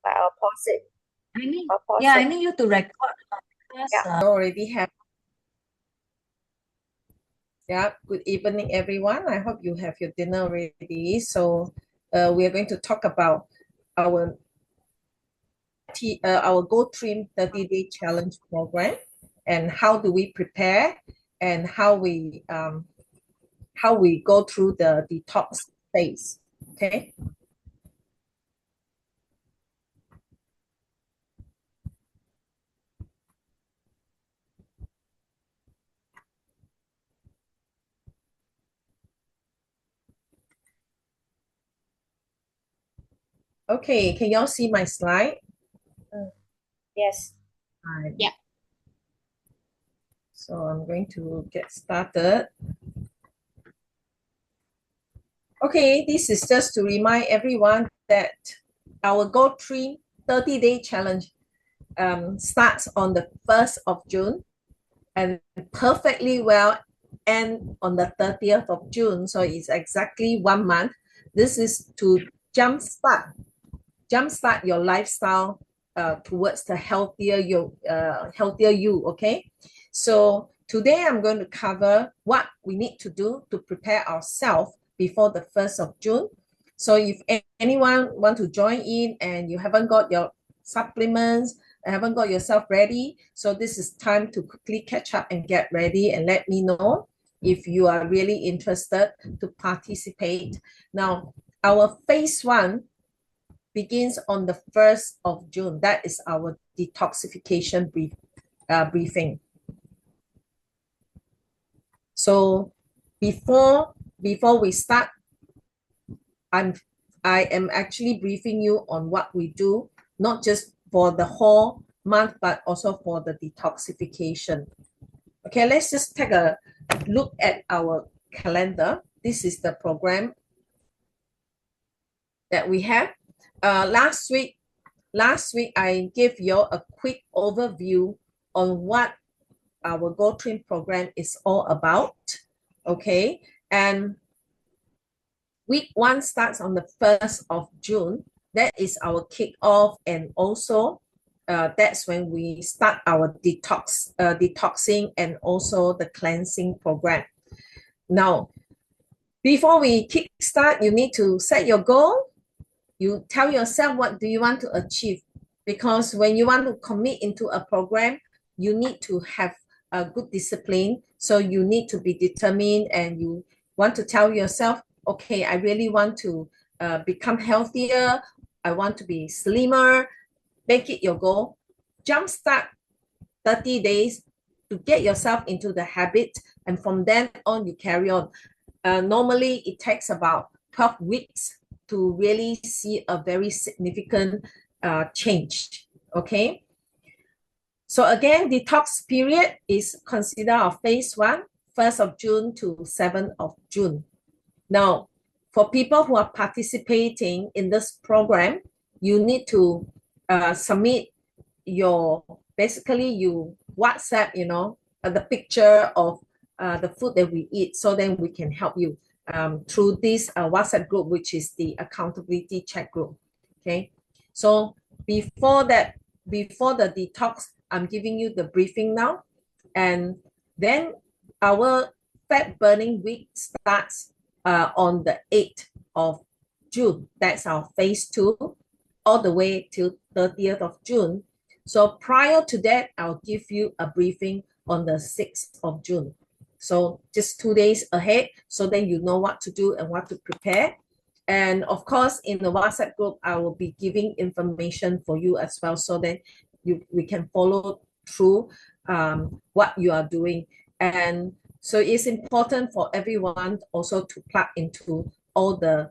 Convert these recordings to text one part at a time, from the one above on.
But I'll pause it. I need, I'll pause yeah, I it. need you to record because Yeah. Already have. Yeah, good evening, everyone. I hope you have your dinner ready. So we are going to talk about our our GoTrim 30-day challenge program and how do we prepare and how we go through the detox phase. Okay. Okay, can y'all see my slide? Yes. Right. Yeah. So I'm going to get started. Okay, this is just to remind everyone that our GoTrim 30-day challenge starts on the 1st of June and perfectly well end on the 30th of June. So it's exactly 1 month. This is to jumpstart your lifestyle towards the healthier you, okay? So today I'm going to cover what we need to do to prepare ourselves before the 1st of June. So if anyone want to join in and you haven't got your supplements, haven't got yourself ready, so this is time to quickly catch up and get ready and let me know if you are really interested to participate. Now, our phase 1 begins on the 1st of June. That is our detoxification briefing. So before we start, I am actually briefing you on what we do, not just for the whole month, but also for the detoxification. Okay, let's just take a look at our calendar. This is the program that we have. Last week I gave you a quick overview on what our GoTrim program is all about. Okay, and week 1 starts on the 1st of June. That is our kickoff, and also that's when we start our detoxing and also the cleansing program. Now, before we kickstart, you need to set your goal. You tell yourself what do you want to achieve, because when you want to commit into a program, you need to have a good discipline. So you need to be determined, and you want to tell yourself, okay, I really want to become healthier. I want to be slimmer. Make it your goal. Jumpstart 30 days to get yourself into the habit, and from then on you carry on. Normally it takes about 12 weeks to really see a very significant change. Okay. So again, detox period is considered of phase 1, 1st of June to 7th of June. Now, for people who are participating in this program, you need to submit your, basically you WhatsApp, the picture of the food that we eat, so then we can help you through this WhatsApp group, which is the accountability chat group. Okay, so before the detox, I'm giving you the briefing now, and then our fat burning week starts on the 8th of June. That's our phase 2, all the way till 30th of June. So prior to that, I'll give you a briefing on the 6th of June. So just 2 days ahead, so then you know what to do and what to prepare. And of course, in the WhatsApp group, I will be giving information for you as well, so that we can follow through what you are doing. And so it's important for everyone also to plug into all the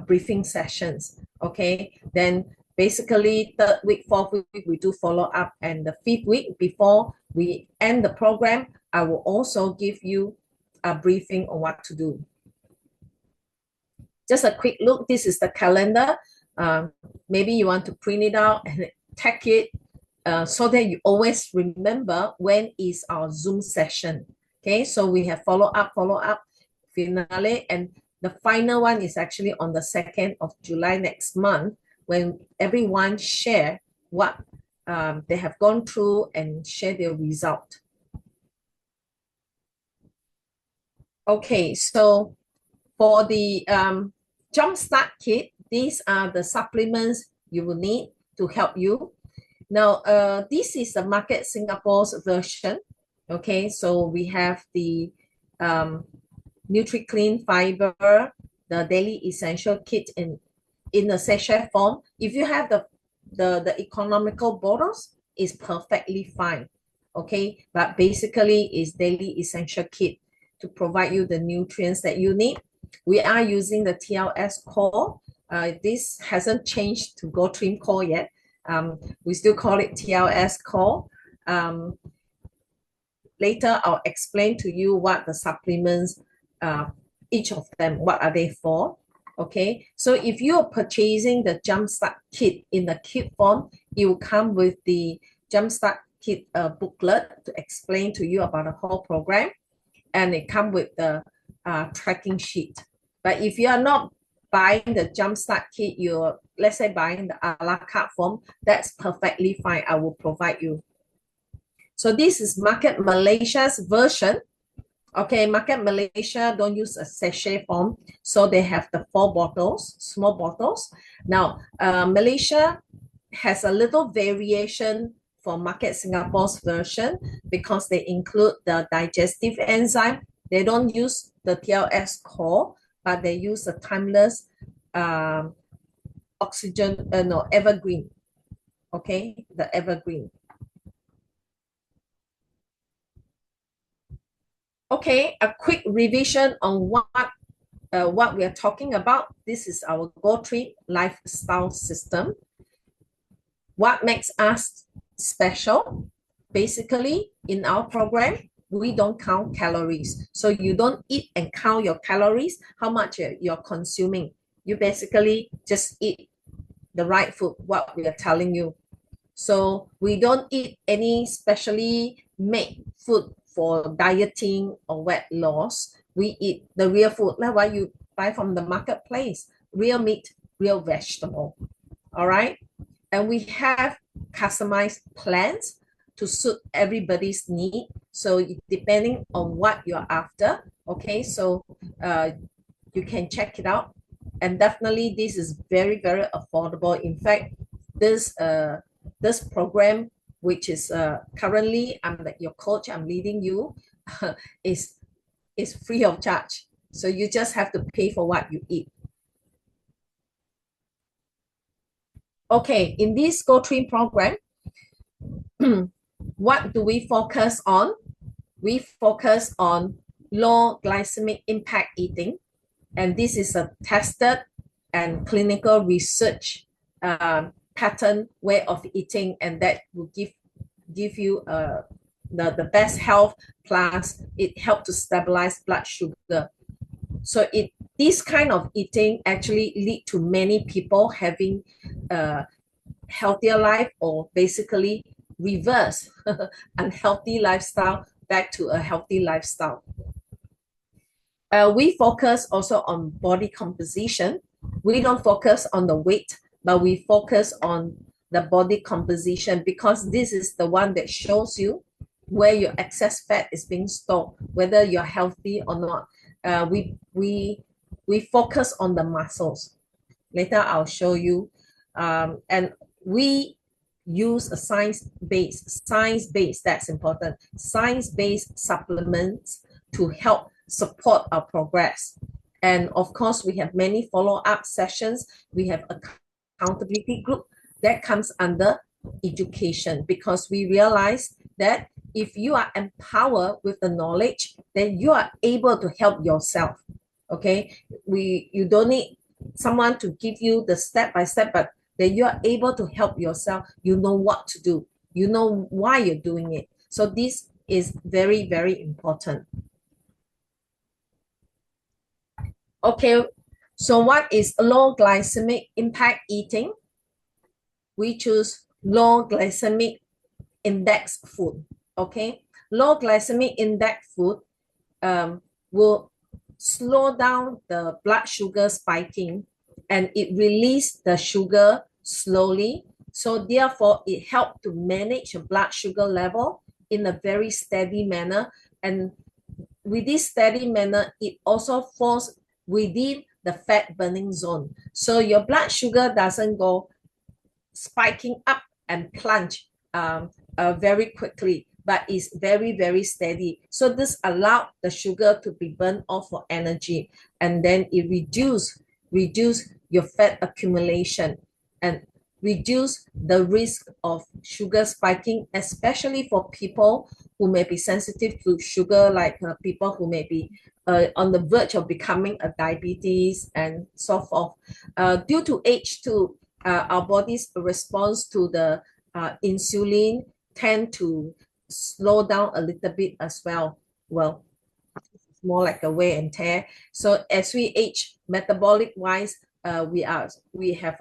briefing sessions. Okay, then basically 3rd week, 4th week, we do follow up, and the 5th week before we end the program, I will also give you a briefing on what to do. Just a quick look, this is the calendar. Maybe you want to print it out and tag it so that you always remember when is our Zoom session. Okay, so we have follow up, finale, and the final one is actually on the 2nd of July next month, when everyone share what they have gone through and share their result. Okay, so for the Jumpstart Kit, these are the supplements you will need to help you. Now, this is the Market Singapore's version. Okay, so we have the NutriClean Fiber, the Daily Essential Kit in a sachet form. If you have the economical bottles, it's perfectly fine. Okay, but basically it's Daily Essential Kit to provide you the nutrients that you need. We are using the TLS core. This hasn't changed to GoTrim core yet. We still call it TLS core. Later, I'll explain to you what the supplements, each of them, what are they for. Okay, so if you're purchasing the Jumpstart Kit in the kit form, it will come with the Jumpstart Kit booklet to explain to you about the whole program, and it comes with the tracking sheet. But if you are not buying the Jumpstart Kit, you're, let's say, buying the a la carte form, that's perfectly fine. I will provide you. So this is Market Malaysia's version. Okay, Market Malaysia don't use a sachet form, so they have the 4 bottles, small bottles. Now, Malaysia has a little variation for Market Singapore's version because they include the digestive enzyme. They don't use the TLS core, but they use the timeless evergreen. Okay, the evergreen. Okay, a quick revision on what we are talking about. This is our GoTrim lifestyle system. What makes us special? Basically, in our program, we don't count calories. So you don't eat and count your calories, how much you're consuming. You basically just eat the right food, what we are telling you. So we don't eat any specially made food for dieting or weight loss. We eat the real food, like what you buy from the marketplace, real meat, real vegetable. All right. And we have customized plans to suit everybody's need. So depending on what you're after, okay, so you can check it out. And definitely this is very, very affordable. In fact, this program, which is currently I'm like your coach, I'm leading you, is free of charge. So you just have to pay for what you eat. Okay, in this GoTrim program, what do we focus on? We focus on low glycemic impact eating, and this is a tested and clinical research pattern way of eating, and that will give you the best health, plus it helps to stabilize blood sugar. So this kind of eating actually lead to many people having a healthier life, or basically reverse unhealthy lifestyle back to a healthy lifestyle. We focus also on body composition. We don't focus on the weight, but we focus on the body composition, because this is the one that shows you where your excess fat is being stored, whether you're healthy or not. We focus on the muscles. Later, I'll show you. And we use a science-based, that's important, science-based supplements to help support our progress. And of course, we have many follow-up sessions. We have accountability group that comes under education, because we realize that if you are empowered with the knowledge, then you are able to help yourself. Okay, you don't need someone to give you the step by step, but that you are able to help yourself. You know what to do. You know why you're doing it. So this is very, very important. Okay, so what is low glycemic impact eating? We choose low glycemic index food. Okay, low glycemic index food will slow down the blood sugar spiking, and it release the sugar slowly. So therefore, it helps to manage your blood sugar level in a very steady manner. And with this steady manner, it also falls within the fat burning zone. So your blood sugar doesn't go spiking up and plunge very quickly, but it's very, very steady. So this allows the sugar to be burned off for energy, and then it reduce your fat accumulation and reduce the risk of sugar spiking, especially for people who may be sensitive to sugar, like people who may be on the verge of becoming a diabetes and so forth. Due to age too, our body's response to the insulin tend to slow down a little bit as well. Well, it's more like a wear and tear. So as we age, metabolic wise, we have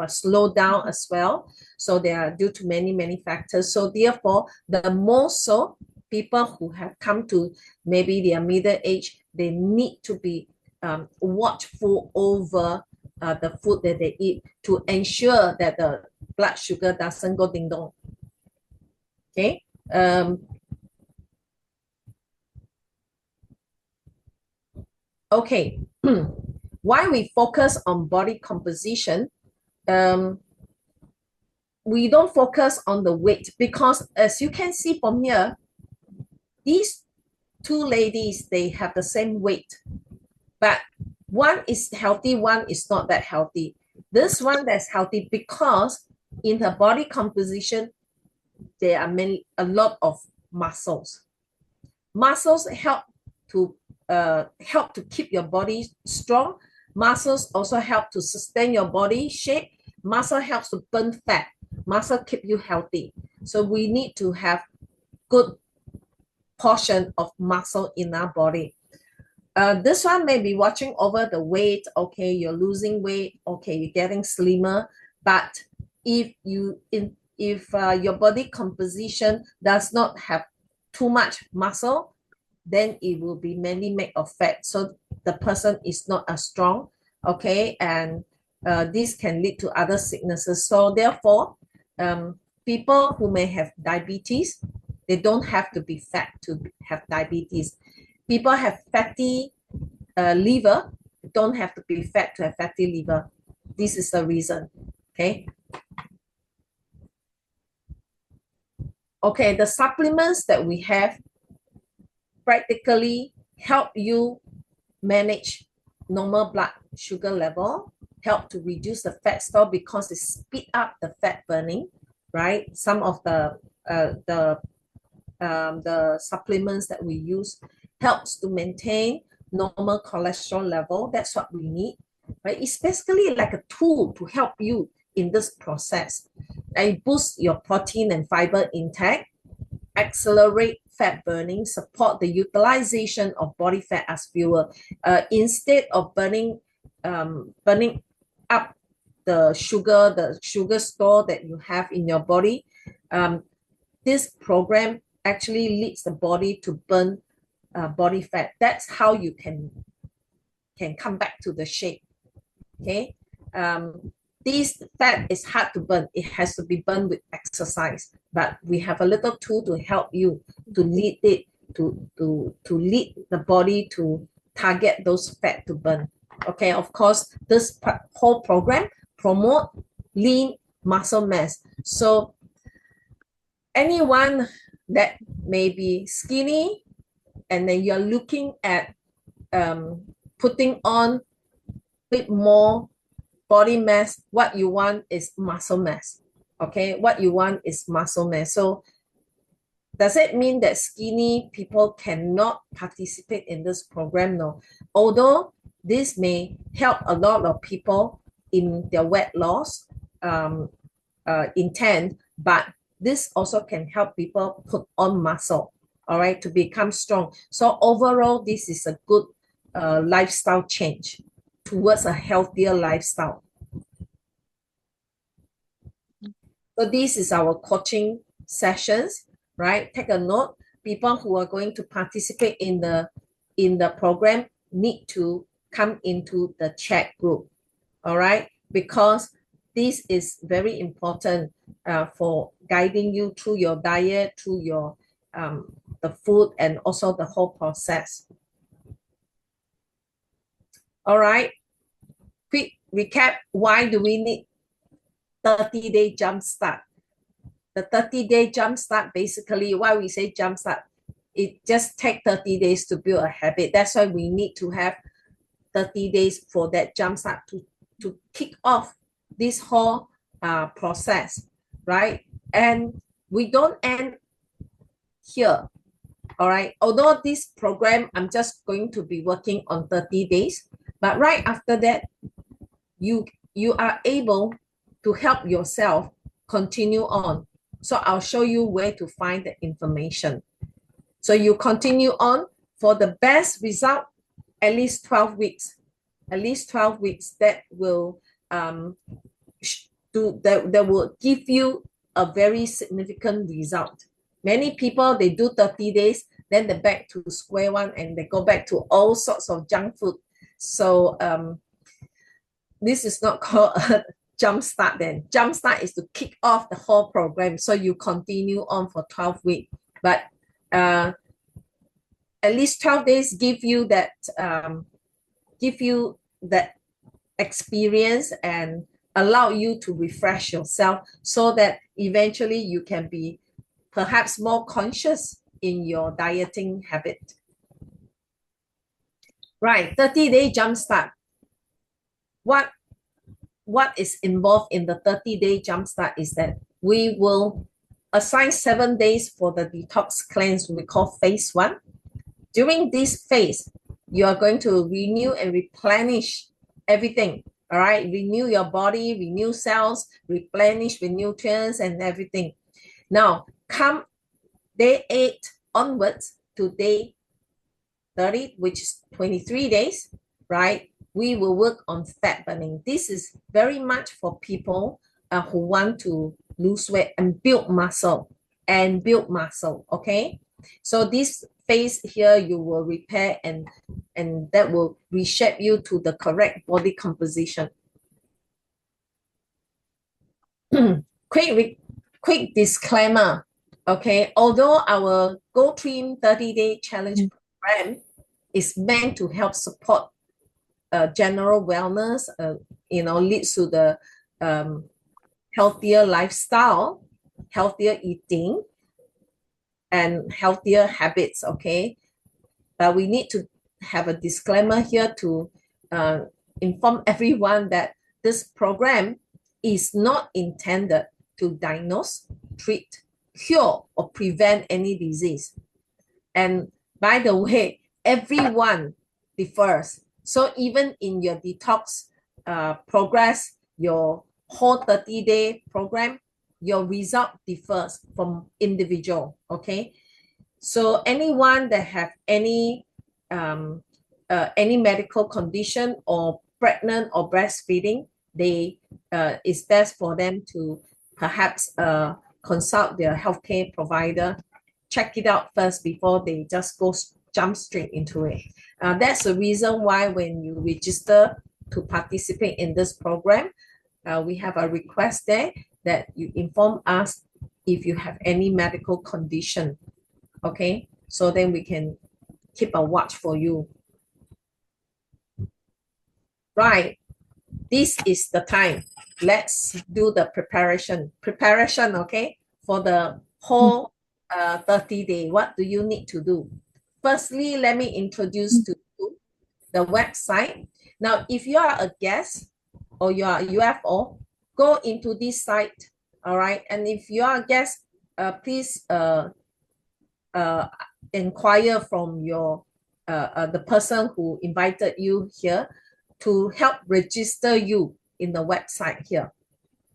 a slowdown as well. So they are due to many factors. So therefore, the more so people who have come to maybe their middle age, they need to be watchful over the food that they eat to ensure that the blood sugar doesn't go ding dong. Okay. Okay. Why we focus on body composition? We don't focus on the weight because, as you can see from here, these two ladies, they have the same weight, but one is healthy, one is not that healthy. This one that's healthy because in her body composition, there are a lot of muscles. Muscles help to keep your body strong. Muscles also help to sustain your body shape. Muscle helps to burn fat. Muscle keep you healthy. So we need to have good portion of muscle in our body. This one may be watching over the weight. Okay, you're losing weight. Okay, you're getting slimmer. But if your body composition does not have too much muscle, then it will be mainly made of fat. So the person is not as strong. Okay, and this can lead to other sicknesses. So therefore, people who may have diabetes, they don't have to be fat to have diabetes. People have fatty liver, don't have to be fat to have fatty liver. This is the reason. Okay. Okay, the supplements that we have practically help you manage normal blood sugar level, help to reduce the fat store because it speed up the fat burning, right? Some of the supplements that we use helps to maintain normal cholesterol level. That's what we need, right? It's basically like a tool to help you in this process. It boosts your protein and fiber intake, accelerate fat burning, support the utilization of body fat as fuel. Instead of burning up the sugar store that you have in your body, this program actually leads the body to burn body fat. That's how you can come back to the shape. Okay. This fat is hard to burn. It has to be burned with exercise. But we have a little tool to help you to lead it to lead the body to target those fat to burn. Okay. Of course, this whole program promote lean muscle mass. So anyone that may be skinny and then you're looking at putting on a bit more body mass, what you want is muscle mass. Okay, what you want is muscle mass. So does it mean that skinny people cannot participate in this program? No. Although this may help a lot of people in their weight loss intent, but this also can help people put on muscle, all right, to become strong. So overall, this is a good lifestyle change towards a healthier lifestyle. So this is our coaching sessions, right? Take a note. People who are going to participate in the program need to come into the chat group, all right? Because this is very important for guiding you through your diet, through your the food, and also the whole process. All right, quick recap. Why do we need 30-day jump start? The 30-day jump start, basically, why we say jump start, it just takes 30 days to build a habit. That's why we need to have 30 days for that jump start to kick off this whole process, right? And we don't end here, all right? Although this program, I'm just going to be working on 30 days, but right after that, you are able to help yourself continue on. So I'll show you where to find the information. So you continue on for the best result, at least 12 weeks. At least 12 weeks that will that will give you a very significant result. Many people, they do 30 days, then they're back to square one and they go back to all sorts of junk food. So this is not called a jump start then. Jump start is to kick off the whole program. So you continue on for 12 weeks. But at least 12 days give you that experience and allow you to refresh yourself so that eventually you can be perhaps more conscious in your dieting habit. Right, 30-day jump start. What is involved in the 30-day jump start is that we will assign 7 days for the detox cleanse we call phase 1. During this phase, you are going to renew and replenish everything, all right? Renew your body, renew cells, replenish with nutrients and everything. Now, come day 8 onwards to day 30, which is 23 days, right? We will work on fat burning. This is very much for people who want to lose weight and build muscle okay? So this phase here, you will repair and that will reshape you to the correct body composition. Quick disclaimer, okay? Although our GoTrim 30-day challenge program is meant to help support general wellness, leads to the healthier lifestyle, healthier eating, and healthier habits, okay? But we need to have a disclaimer here to inform everyone that this program is not intended to diagnose, treat, cure, or prevent any disease. And by the way, everyone differs. So even in your detox progress, your whole 30-day program, your result differs from individual, okay? So anyone that have any medical condition or pregnant or breastfeeding, it's best for them to perhaps consult their healthcare provider, check it out first before they just jump straight into it. That's the reason why when you register to participate in this program, we have a request there that you inform us if you have any medical condition, okay? So then we can keep a watch for you. Right, this is the time. Let's do the preparation, okay? For the whole 30-day, what do you need to do? Firstly, let me introduce to you the website. Now, if you are a guest or you are a UFO, go into this site, all right? And if you are a guest, please inquire from your the person who invited you here to help register you in the website here.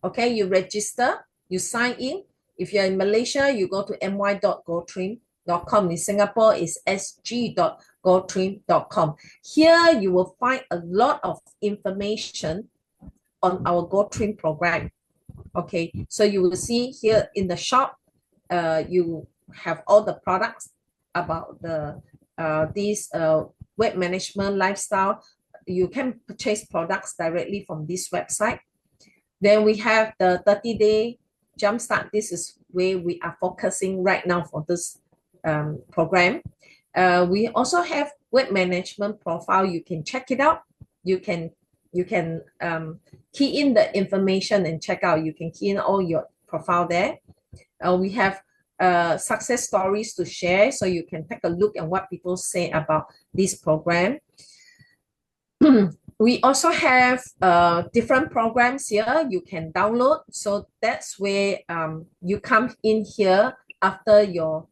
Okay, you register, you sign in. If you're in Malaysia, you go to my.gotrim.com. In Singapore, it's sg.gotrim.com. Here, you will find a lot of information on our GoTrim program. Okay, so you will see here in the shop, you have all the products about the weight management lifestyle. You can purchase products directly from this website. Then we have the 30-day jumpstart. This is where we are focusing right now for this program. We also have weight management profile. You can check it out. You can key in the information and check out. You can key in all your profile there. We have success stories to share, so you can take a look at what people say about this program. We also have different programs here you can download. So that's where you come in here after your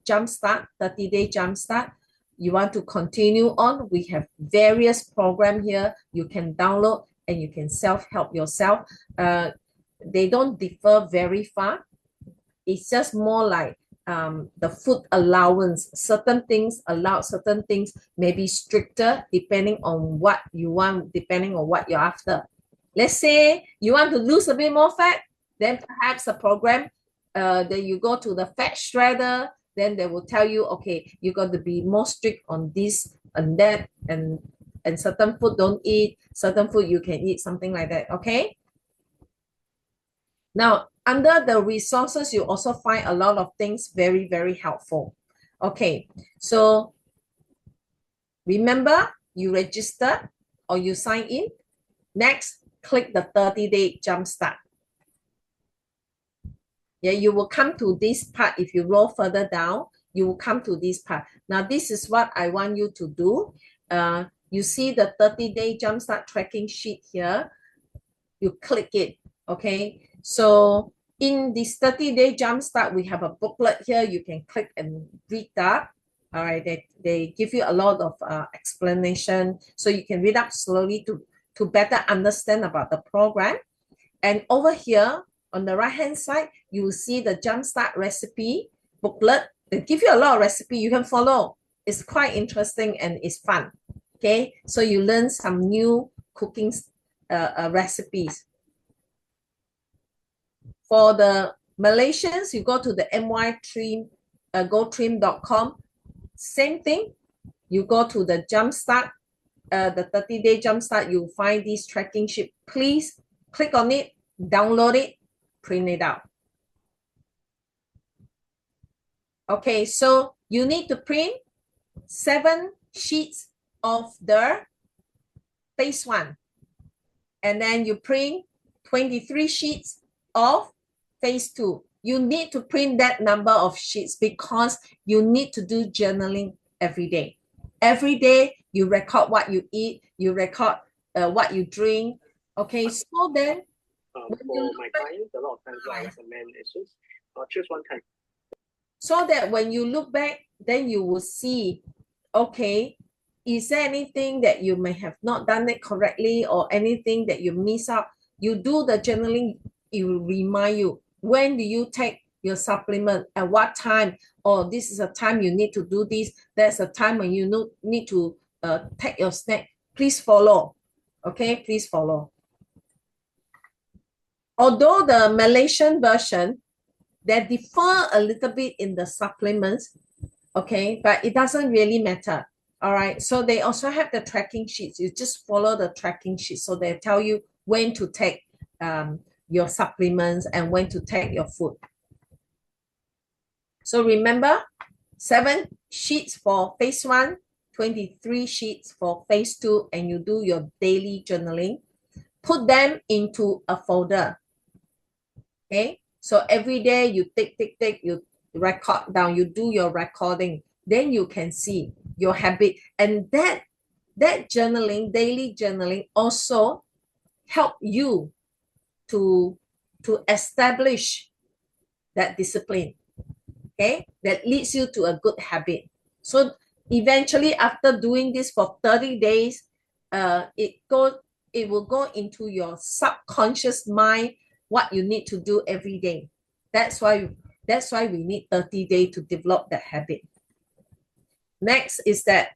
jumpstart, 30-day jumpstart. You want to continue on, we have various programs here you can download and you can self-help yourself. They don't differ very far. It's just more like the food allowance. Certain things allowed, certain things may be stricter depending on what you want, depending on what you're after. Let's say you want to lose a bit more fat, then perhaps a program, then you go to the fat shredder, then they will tell you, okay, you got to be more strict on this and that, and certain food don't eat, certain food you can eat, something like that, okay? Now, under the resources, you also find a lot of things very, very helpful. Okay, so remember, you register or you sign in. Next, click the 30-day jumpstart. Yeah, you will come to this part. If you roll further down, you will come to this part. Now, this is what I want you to do. You see the 30-day jumpstart tracking sheet here. You click it, okay? So in this 30-day jumpstart, we have a booklet here. You can click and read that. All right, they give you a lot of explanation, so you can read up slowly to better understand about the program. And over here on the right-hand side, you will see the jumpstart recipe booklet. They give you a lot of recipe you can follow. It's quite interesting and it's fun. Okay, so you learn some new cooking recipes. For the Malaysians, you go to the MY3 GoTrim.com. Same thing. You go to the jumpstart, the 30-day jumpstart. You find this tracking sheet. Please click on it, download it, print it out. Okay, so you need to print 7 sheets of the phase 1, and then you print 23 sheets of phase 2. You need to print that number of sheets because you need to do journaling every day. Every day you record what you eat, you record what you drink. Okay, so then for my clients, a lot of times what I recommend is just choose one time. So that when you look back, then you will see, okay, is there anything that you may have not done it correctly or anything that you miss out? You do the journaling, it will remind you, when do you take your supplement, at what time? Or this is a time you need to do this. That's a time when you need to take your snack. Please follow. Okay, please follow. Although the Malaysian version, they differ a little bit in the supplements, okay, but it doesn't really matter. All right, so they also have the tracking sheets. You just follow the tracking sheet, so they tell you when to take your supplements and when to take your food. So remember, 7 sheets for phase 1, 23 sheets for phase 2, and you do your daily journaling. Put them into a folder. Okay, so every day you take, you record down, you do your recording, then you can see your habit. And that journaling, daily journaling, also help you to establish that discipline. Okay, that leads you to a good habit. So eventually, after doing this for 30 days, it will go into your subconscious mind what you need to do every day. That's why we need 30 days to develop that habit. Next is that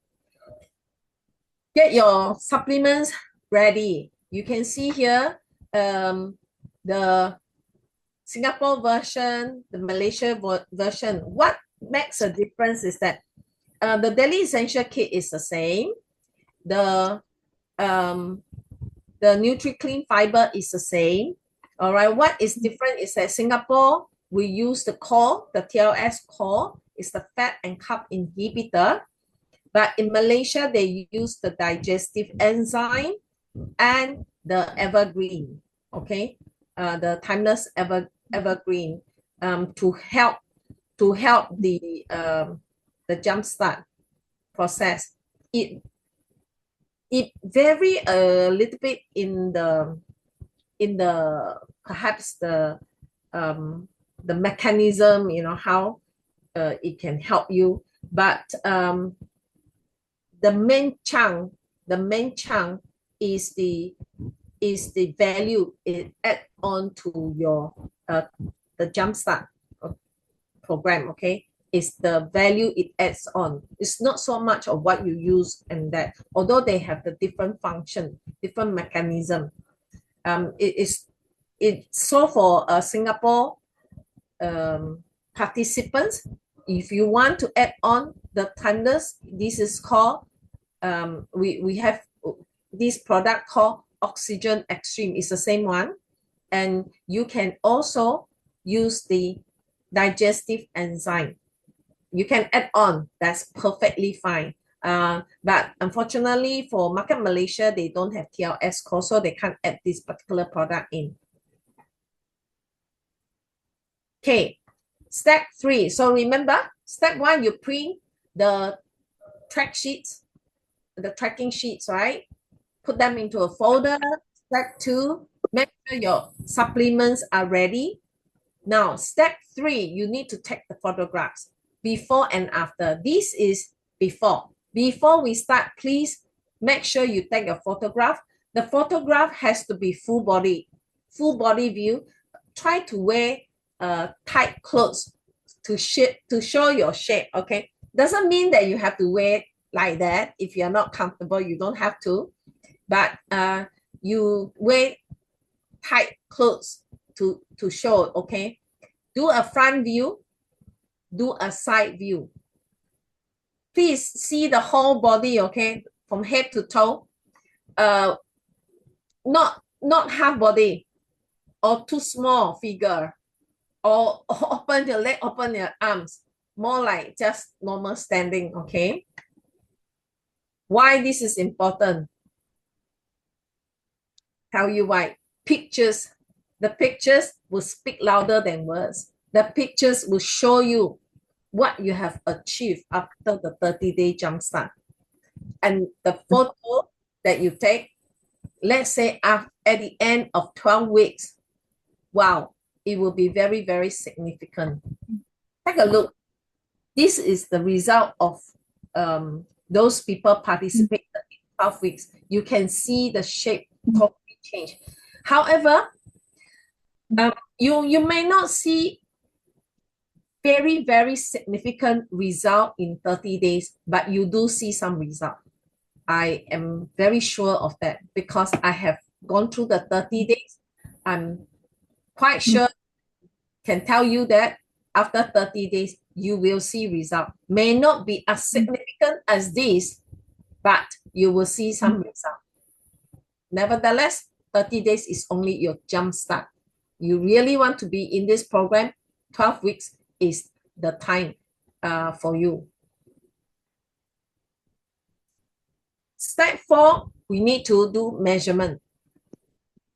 get your supplements ready. You can see here the Singapore version, the Malaysia version. What makes a difference is that the Daily Essential Kit is the same. The NutriClean Fiber is the same. All right, what is different is that Singapore, we use the core, the TLS core is the fat and carb inhibitor. But in Malaysia, they use the digestive enzyme and the evergreen, okay? The timeless evergreen to help the jumpstart process. It vary a little bit in the perhaps the mechanism, you know, how it can help you, but the main chunk is the value it add on to your the jumpstart program, okay? It's the value it adds on. It's not so much of what you use and that, although they have the different function, different mechanism. It's so for Singapore participants, if you want to add on the timeless, this is called we have this product called Oxygen Extreme. It's the same one, and you can also use the digestive enzyme. You can add on, that's perfectly fine. But unfortunately for Market Malaysia, they don't have TLS core, so they can't add this particular product in. Okay, step 3. So remember, step 1, you print the tracking sheets, right? Put them into a folder. Step 2, make sure your supplements are ready. Now, step 3, you need to take the photographs before and after. This is before. Before we start, please make sure you take a photograph. The photograph has to be full body view. Try to wear tight clothes to show your shape, okay? Doesn't mean that you have to wear like that. If you're not comfortable, you don't have to. But you wear tight clothes to show, okay? Do a front view, do a side view. Please see the whole body, okay? From head to toe. Not half body or too small figure, or open your leg, open your arms. More like just normal standing, okay? Why this is important? Tell you why. Pictures. The pictures will speak louder than words. The pictures will show you what you have achieved after the 30-day jumpstart. And the photo that you take, let's say at the end of 12 weeks, wow, it will be very, very significant. Take a look. This is the result of those people participated in 12 weeks. You can see the shape totally change. However, you may not see very, very significant result in 30 days, but you do see some result. I am very sure of that because I have gone through the 30 days. I'm quite sure, can tell you that after 30 days, you will see result. May not be as significant as this, but you will see some result. Nevertheless, 30 days is only your jump start. You really want to be in this program, 12 weeks is the time for you. Step 4, we need to do measurement.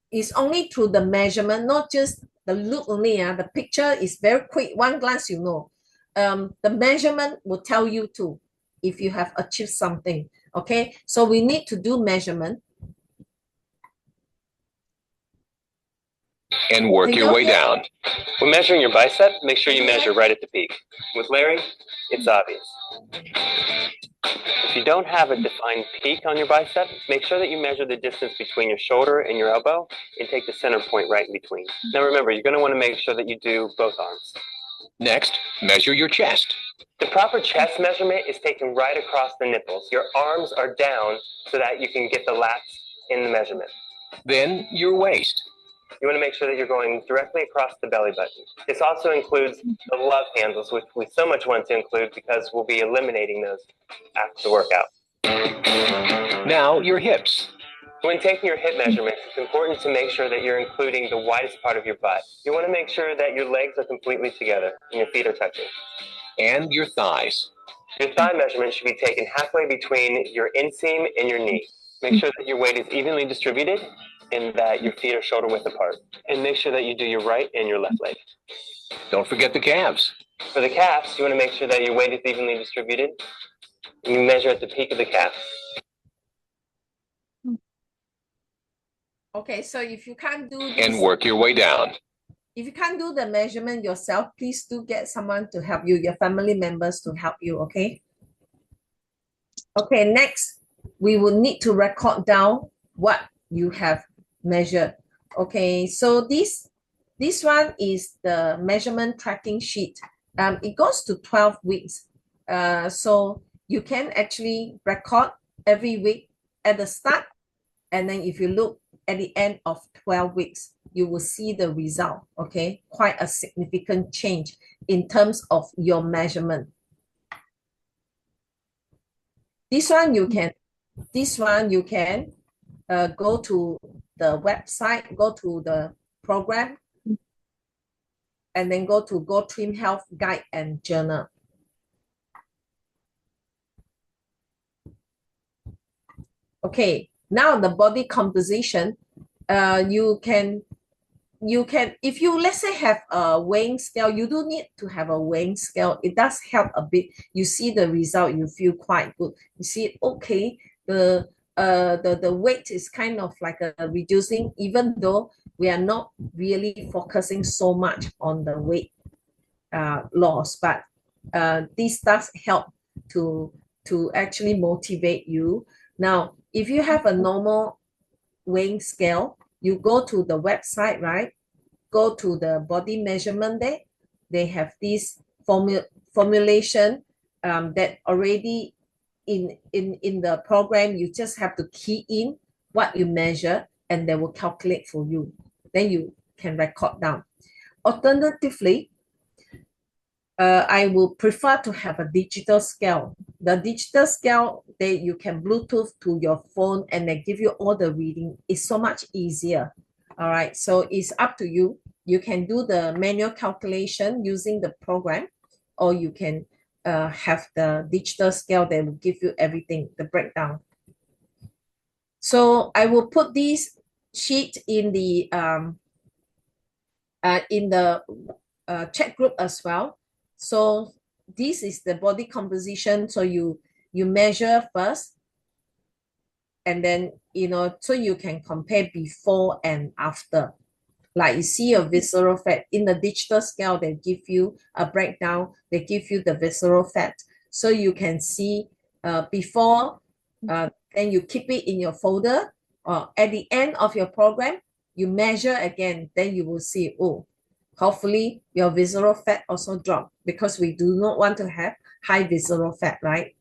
It's only through the measurement, not just the look only. The picture is very quick. One glance, you know. The measurement will tell you too if you have achieved something. Okay, so we need to do measurement. And work your way down. When measuring your bicep, make sure you measure right at the peak. With Larry, it's obvious. If you don't have a defined peak on your bicep, make sure that you measure the distance between your shoulder and your elbow and take the center point right in between. Now remember, you're going to want to make sure that you do both arms. Next, measure your chest. The proper chest measurement is taken right across the nipples. Your arms are down so that you can get the lats in the measurement. Then your waist. You want to make sure that you're going directly across the belly button. This also includes the love handles, which we so much want to include because we'll be eliminating those after the workout. Now your hips. When taking your hip measurements, it's important to make sure that you're including the widest part of your butt. You want to make sure that your legs are completely together and your feet are touching. And your thighs. Your thigh measurement should be taken halfway between your inseam and your knee. Make sure that your weight is evenly distributed and that your feet are shoulder width apart. And make sure that you do your right and your left leg. Don't forget the calves. For the calves, you want to make sure that your weight is evenly distributed. And you measure at the peak of the calf. Okay, so if you can't do this, And work your way down. if you can't do the measurement yourself, please do get someone to help you, your family members to help you, okay? Okay, next, we will need to record down what you have measured. Okay, so this one is the measurement tracking sheet. It goes to 12 weeks. So you can actually record every week at the start, and then if you look at the end of 12 weeks, you will see the result, okay? Quite a significant change in terms of your measurement. This one you can go to the website, go to the program, and then go to GoTrim Health Guide and Journal. Okay, now the body composition, you can, if you, let's say, have a weighing scale, you do need to have a weighing scale. It does help a bit. You see the result, you feel quite good. You see, okay, the weight is kind of like reducing, even though we are not really focusing so much on the weight loss, but this does help to actually motivate you. Now, if you have a normal weighing scale, you go to the website, right? Go to the body measurement there. They have this formulation that already in the program. You just have to key in what you measure and they will calculate for you. Then you can record down. Alternatively, I will prefer to have a digital scale. The digital scale, you can Bluetooth to your phone and they give you all the reading. It's so much easier. All right, so it's up to you. You can do the manual calculation using the program, or you can have the digital scale that will give you everything, the breakdown. So I will put this sheet in the chat group as well. So this is the body composition. So you measure first, and then, you know, so you can compare before and after. Like you see your visceral fat in the digital scale, they give you a breakdown. They give you the visceral fat, so you can see before. Then you keep it in your folder, or at the end of your program, you measure again. Then you will see, oh, hopefully your visceral fat also drop, because we do not want to have high visceral fat, right?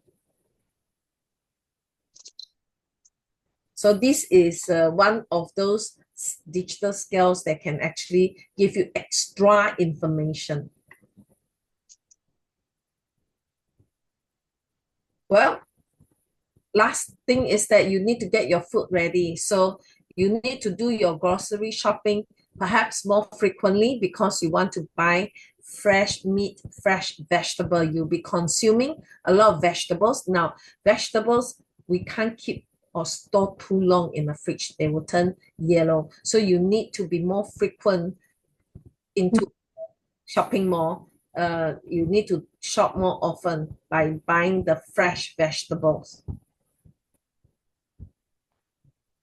So this is one of those digital scales that can actually give you extra information. Well, last thing is that you need to get your food ready. So you need to do your grocery shopping perhaps more frequently, because you want to buy fresh meat, fresh vegetable. You'll be consuming a lot of vegetables. Now, vegetables, we can't keep or store too long in the fridge. They will turn yellow. So you need to be more frequent into shopping mall. You need to shop more often by buying the fresh vegetables.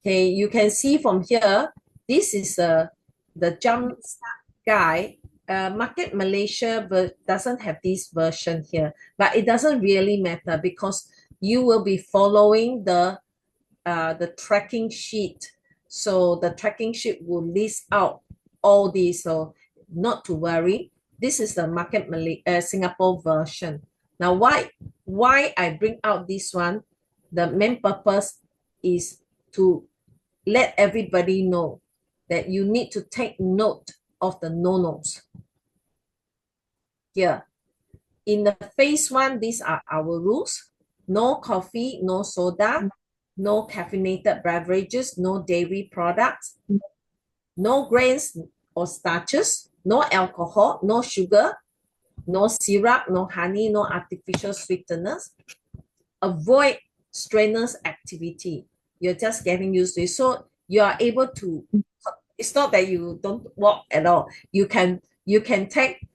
Okay, you can see from here, this is the Jumpstart Guide. Market Malaysia doesn't have this version here, but it doesn't really matter, because you will be following the tracking sheet. So the tracking sheet will list out all these, so not to worry. This is the Market Singapore version. Now, why I bring out this one? The main purpose is to let everybody know that you need to take note of the no-nos. Here, in the phase one, these are our rules. No coffee, no soda, no caffeinated beverages, no dairy products, no grains or starches, no alcohol, no sugar, no syrup, no honey, no artificial sweeteners. Avoid strenuous activity. You're just getting used to it. So you are able to, it's not that you don't walk at all. You can take,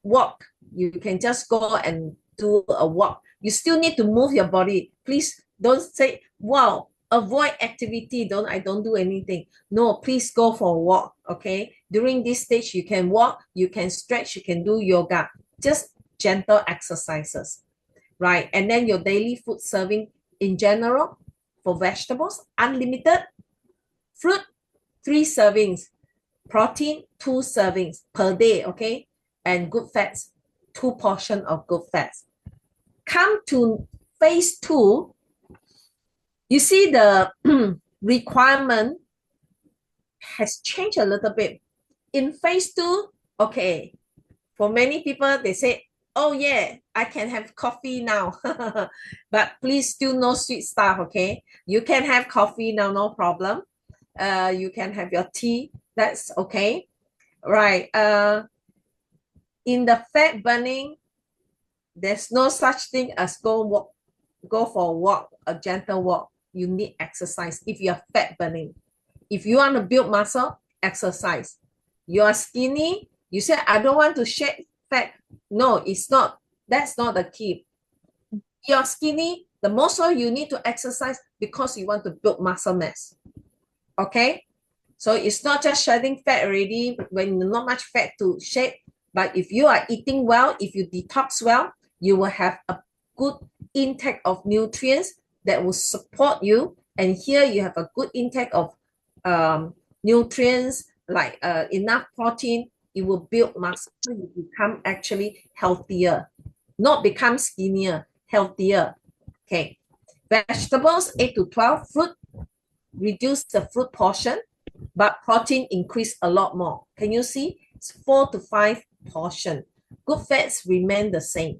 walk. You can just go and do a walk. You still need to move your body. Please don't say, wow, avoid activity. I don't do anything. No, please go for a walk. Okay. During this stage, you can walk, you can stretch, you can do yoga. Just gentle exercises. Right. And then your daily food serving in general for vegetables, unlimited. Fruit, 3 servings. Protein, 2 servings per day. Okay. And good fats, 2 portions of good fats. Come to phase 2. You see the requirement has changed a little bit. In phase 2, okay, for many people, they say, oh yeah, I can have coffee now. But please still no sweet stuff, okay? You can have coffee now, no problem. You can have your tea, that's okay. Right. In the fat burning, there's no such thing as go for a walk, a gentle walk. You need exercise if you're fat burning. If you want to build muscle, exercise. You are skinny, you say, I don't want to shed fat. No, it's not. That's not the key. You're skinny, the more so you need to exercise because you want to build muscle mass. Okay? So it's not just shedding fat already when not much fat to shed. But if you are eating well, if you detox well, you will have a good intake of nutrients that will support you. And here you have a good intake of nutrients like enough protein. It will build muscle. You become actually healthier, not become skinnier, healthier. Okay. Vegetables 8 to 12. Fruit, reduce the fruit portion, but protein increase a lot more. Can you see? It's 4 to 5 portion. Good fats remain the same.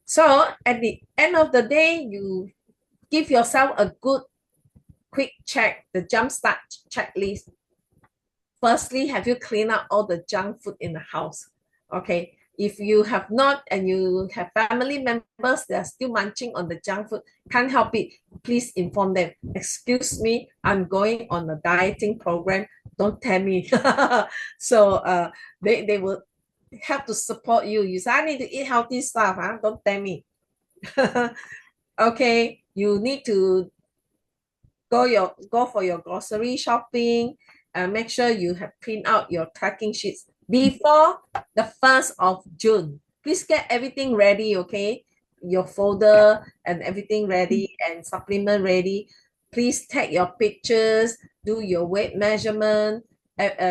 So at the end of the day, you give yourself a good quick check, the jumpstart checklist. Firstly, have you cleaned up all the junk food in the house? Okay. If you have not and you have family members that are still munching on the junk food, can't help it, please inform them. Excuse me, I'm going on a dieting program. Don't tell me. So they will have to support you. You say, I need to eat healthy stuff. Huh? Don't tell me. Okay, you need to go for your grocery shopping and make sure you have print out your tracking sheets before the 1st of June. Please get everything ready, okay? Your folder and everything ready and supplement ready. Please take your pictures, do your weight measurement,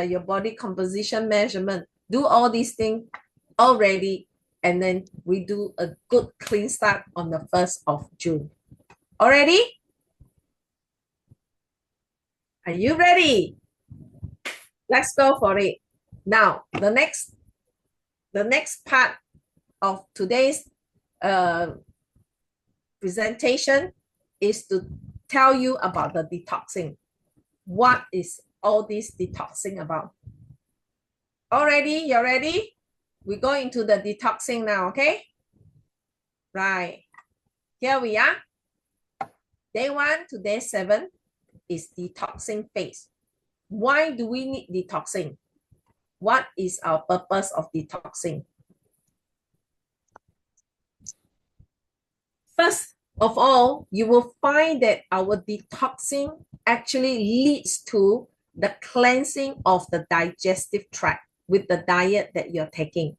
your body composition measurement. Do all these things already, and then we do a good clean start on the 1st of June. Already? Are you ready? Let's go for it. Now, the next part of today's presentation is to tell you about the detoxing. What is all this detoxing about? Already? You're ready? We go into the detoxing now, okay? Right. Here we are. Day 1 to day 7 is detoxing phase. Why do we need detoxing? What is our purpose of detoxing? First of all, you will find that our detoxing actually leads to the cleansing of the digestive tract with the diet that you're taking.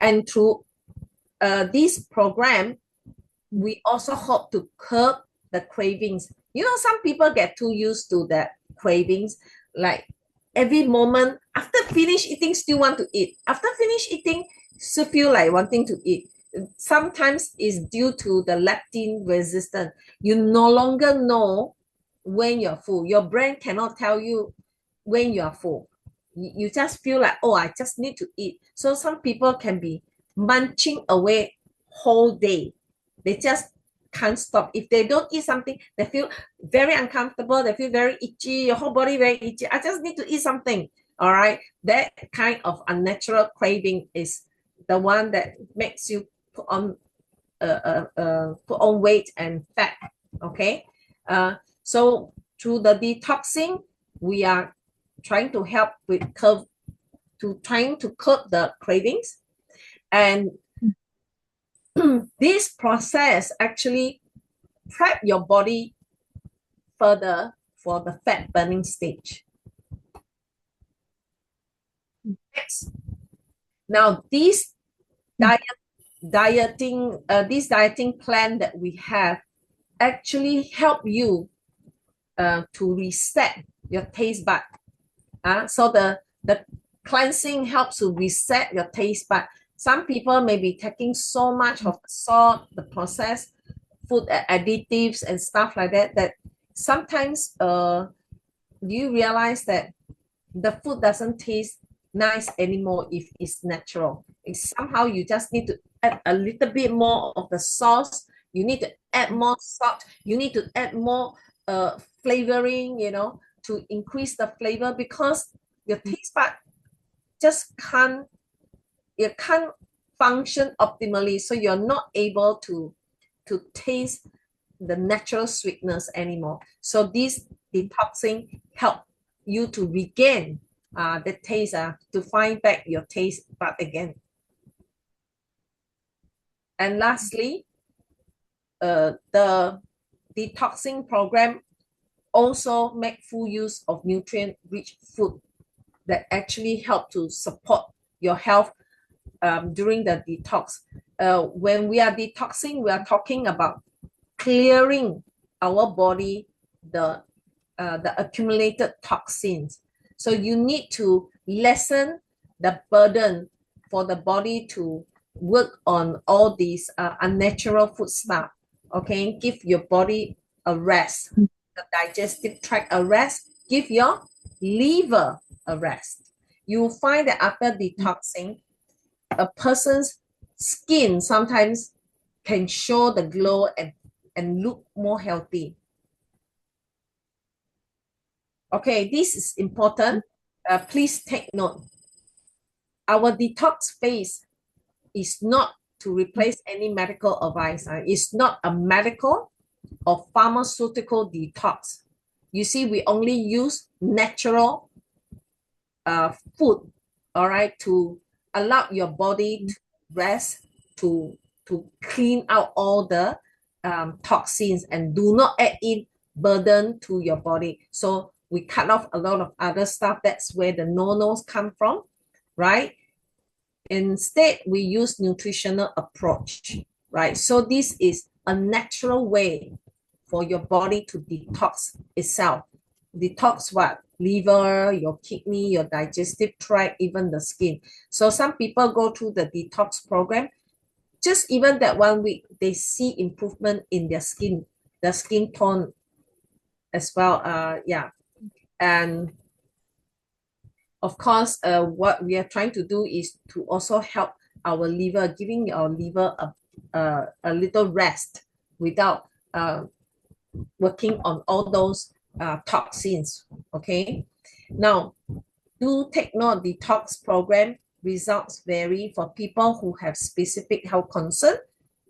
And through this program, we also hope to curb the cravings. You know, some people get too used to that cravings, like every moment after finish eating still want to eat. After finish eating, still feel like wanting to eat. Sometimes it's due to the leptin resistance. You no longer know when you're full. Your brain cannot tell you when you are full. You just feel like, oh, I just need to eat. So some people can be munching away whole day They just can't stop. If they don't eat something, they feel very uncomfortable. They feel very itchy. Your whole body very itchy. I just need to eat something. All right. That kind of unnatural craving is the one that makes you put on weight and fat. Okay. So through the detoxing, we are trying to help with trying to curb the cravings. And this process actually prep your body further for the fat burning stage. Next, now this dieting plan that we have actually help you to reset your taste bud. So the cleansing helps to reset your taste bud. Some people may be taking so much of the salt, the processed food additives and stuff like that, that sometimes you realize that the food doesn't taste nice anymore if it's natural. It's somehow you just need to add a little bit more of the sauce. You need to add more salt. You need to add more flavoring, to increase the flavor, because your taste bud just can't function optimally. So you're not able to taste the natural sweetness anymore. So this detoxing help you to regain the taste, to find back your taste bud again. And lastly, the detoxing program also make full use of nutrient-rich food that actually help to support your health during the detox. When we are detoxing, we are talking about clearing our body the accumulated toxins. So you need to lessen the burden for the body to work on all these unnatural food stuff. Okay, give your body a rest, the digestive tract a rest, give your liver a rest. You will find that after detoxing, a person's skin sometimes can show the glow and look more healthy. Okay, this is important. Please take note. Our detox phase is not to replace any medical advice. It's not a medical or pharmaceutical detox. You see, we only use natural food, all right, to allow your body to rest, to clean out all the toxins, and do not add in burden to your body. So we cut off a lot of other stuff. That's where the no-nos come from, right? Instead, we use nutritional approach, right? So this is a natural way for your body to detox itself. Detox what? Liver, your kidney, your digestive tract, even the skin. So some people go through the detox program. Just even that 1 week, they see improvement in their skin, the skin tone as well. Yeah. And of course, what we are trying to do is to also help our liver, giving our liver a little rest without working on all those toxins. Okay. Now, do take note, detox program results vary for people who have specific health concern.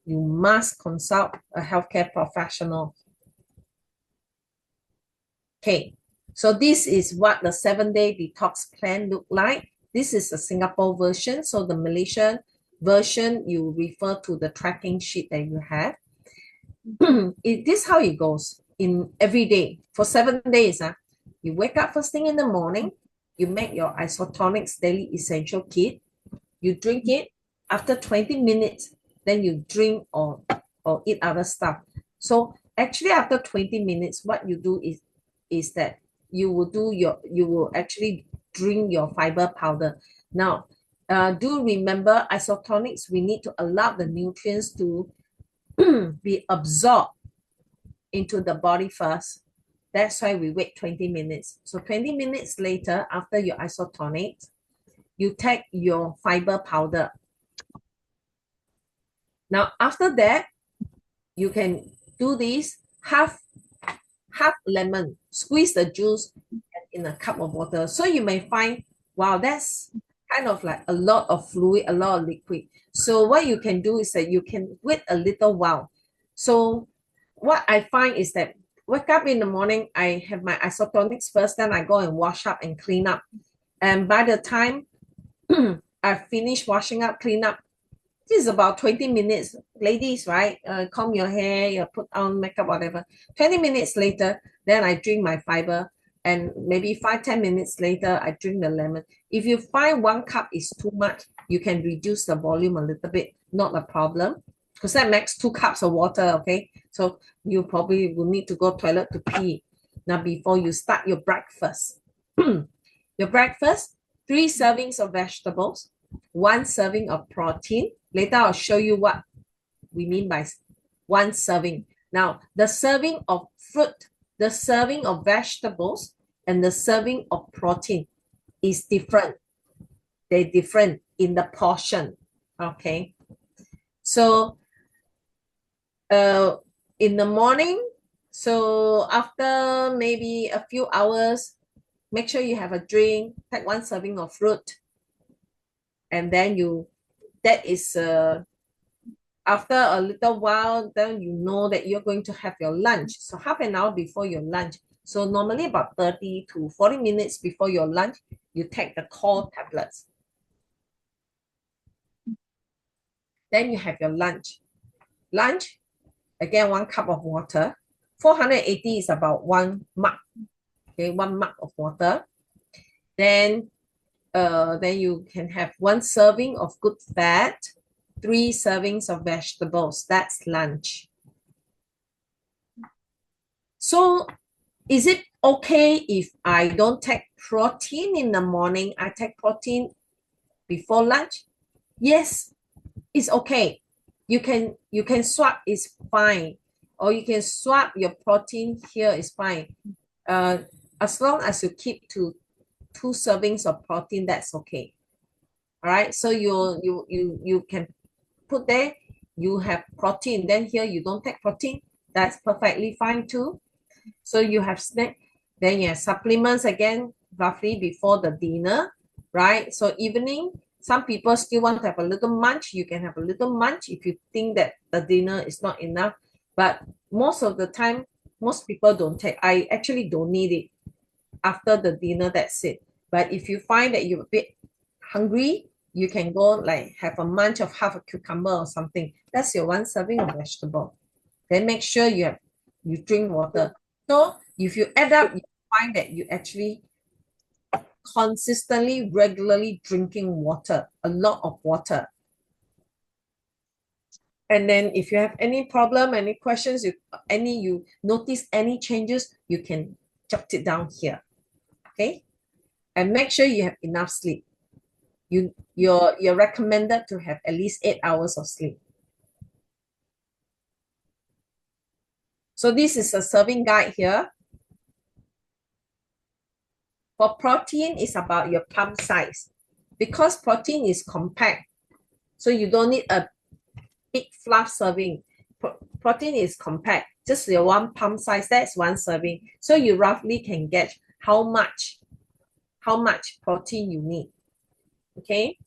You must consult a healthcare professional. Okay, so this is what the 7-day detox plan look like. This is the Singapore version. So the Malaysian version, you refer to the tracking sheet that you have. This is how it goes in every day for 7 days. You wake up first thing in the morning, you make your isotonics daily essential kit, you drink it. After 20 minutes, then you drink or eat other stuff. So actually after 20 minutes, what you do is that you will actually drink your fiber powder. Now, do remember isotonics, we need to allow the nutrients to be absorbed into the body first. That's why we wait 20 minutes. So 20 minutes later, after your isotonics, you take your fiber powder. Now, after that, you can do this, half lemon, squeeze the juice in a cup of water. So you may find, wow, that's kind of like a lot of fluid, a lot of liquid. So what you can do is that you can wait a little while. So what I find is that wake up in the morning, I have my isotonics first, then I go and wash up and clean up. And by the time I finish washing up, clean up, this is about 20 minutes. Ladies, right? Comb your hair, you put on makeup, whatever. 20 minutes later, then I drink my fiber. And maybe 5-10 minutes later, I drink the lemon. If you find 1 cup is too much, you can reduce the volume a little bit. Not a problem. Because that makes 2 cups of water, okay? So you probably will need to go toilet to pee. Now, before you start your breakfast. Your breakfast, 3 servings of vegetables, 1 serving of protein. Later, I'll show you what we mean by 1 serving. Now, the serving of fruit, the serving of vegetables, and the serving of protein is different. They're different in the portion, okay? So, in the morning, so after maybe a few hours, make sure you have a drink, take 1 serving of fruit, and then that is after a little while, then you know that you're going to have your lunch. So half an hour before your lunch. So normally about 30 to 40 minutes before your lunch, you take the core tablets. Then you have your lunch. Lunch, again, 1 cup of water. 480 is about 1 mug. Okay, 1 mug of water. Then you can have 1 serving of good fat, 3 servings of vegetables. That's lunch. So is it okay if I don't take protein in the morning? I take protein before lunch? Yes, it's okay. You can swap, it's fine. Or you can swap your protein here, is fine. As long as you keep to 2 servings of protein, that's okay. All right, so you can put there, you have protein, then here you don't take protein, that's perfectly fine too. So you have snack, then you have supplements again, roughly before the dinner, right? So evening, some people still want to have a little munch. You can have a little munch if you think that the dinner is not enough. But most of the time, most people don't take. I actually don't need it. After the dinner, that's it. But if you find that you're a bit hungry, you can go like have a munch of half a cucumber or something. That's your 1 serving of vegetable. Then make sure you drink water. So if you add up, you find that you actually consistently, regularly drinking water, a lot of water. And then if you have any problem, any questions, you notice any changes, you can jot it down here. Okay? And make sure you have enough sleep. You're recommended to have at least 8 hours of sleep. So this is a serving guide here. For protein, it's about your palm size. Because protein is compact, so you don't need a big fluff serving. Protein is compact, just your 1 palm size, that's 1 serving. So you roughly can get how much protein you need. Okay.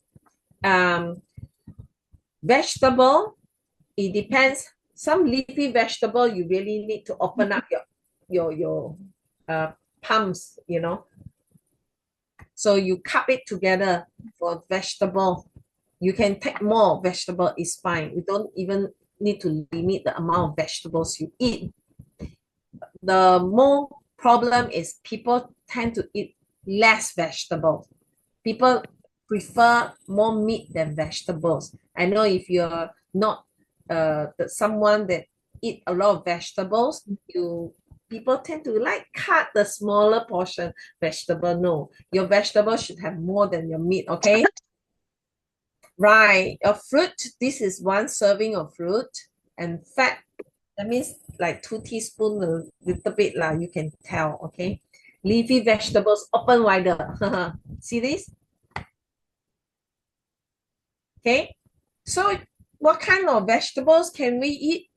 Vegetable, it depends. Some leafy vegetable, you really need to open up your palms, you know. So you cup it together for vegetable. You can take more vegetable, it's fine. You don't even need to limit the amount of vegetables you eat. The more problem is people tend to eat less vegetables. People prefer more meat than vegetables. I know if you're not someone that eat a lot of vegetables, people tend to like cut the smaller portion vegetable. No, your vegetable should have more than your meat, okay? Right, a fruit, this is 1 serving of fruit, and fat, that means like 2 teaspoons, a little bit lah, you can tell, okay? Leafy vegetables, open wider. See this? Okay, so what kind of vegetables can we eat?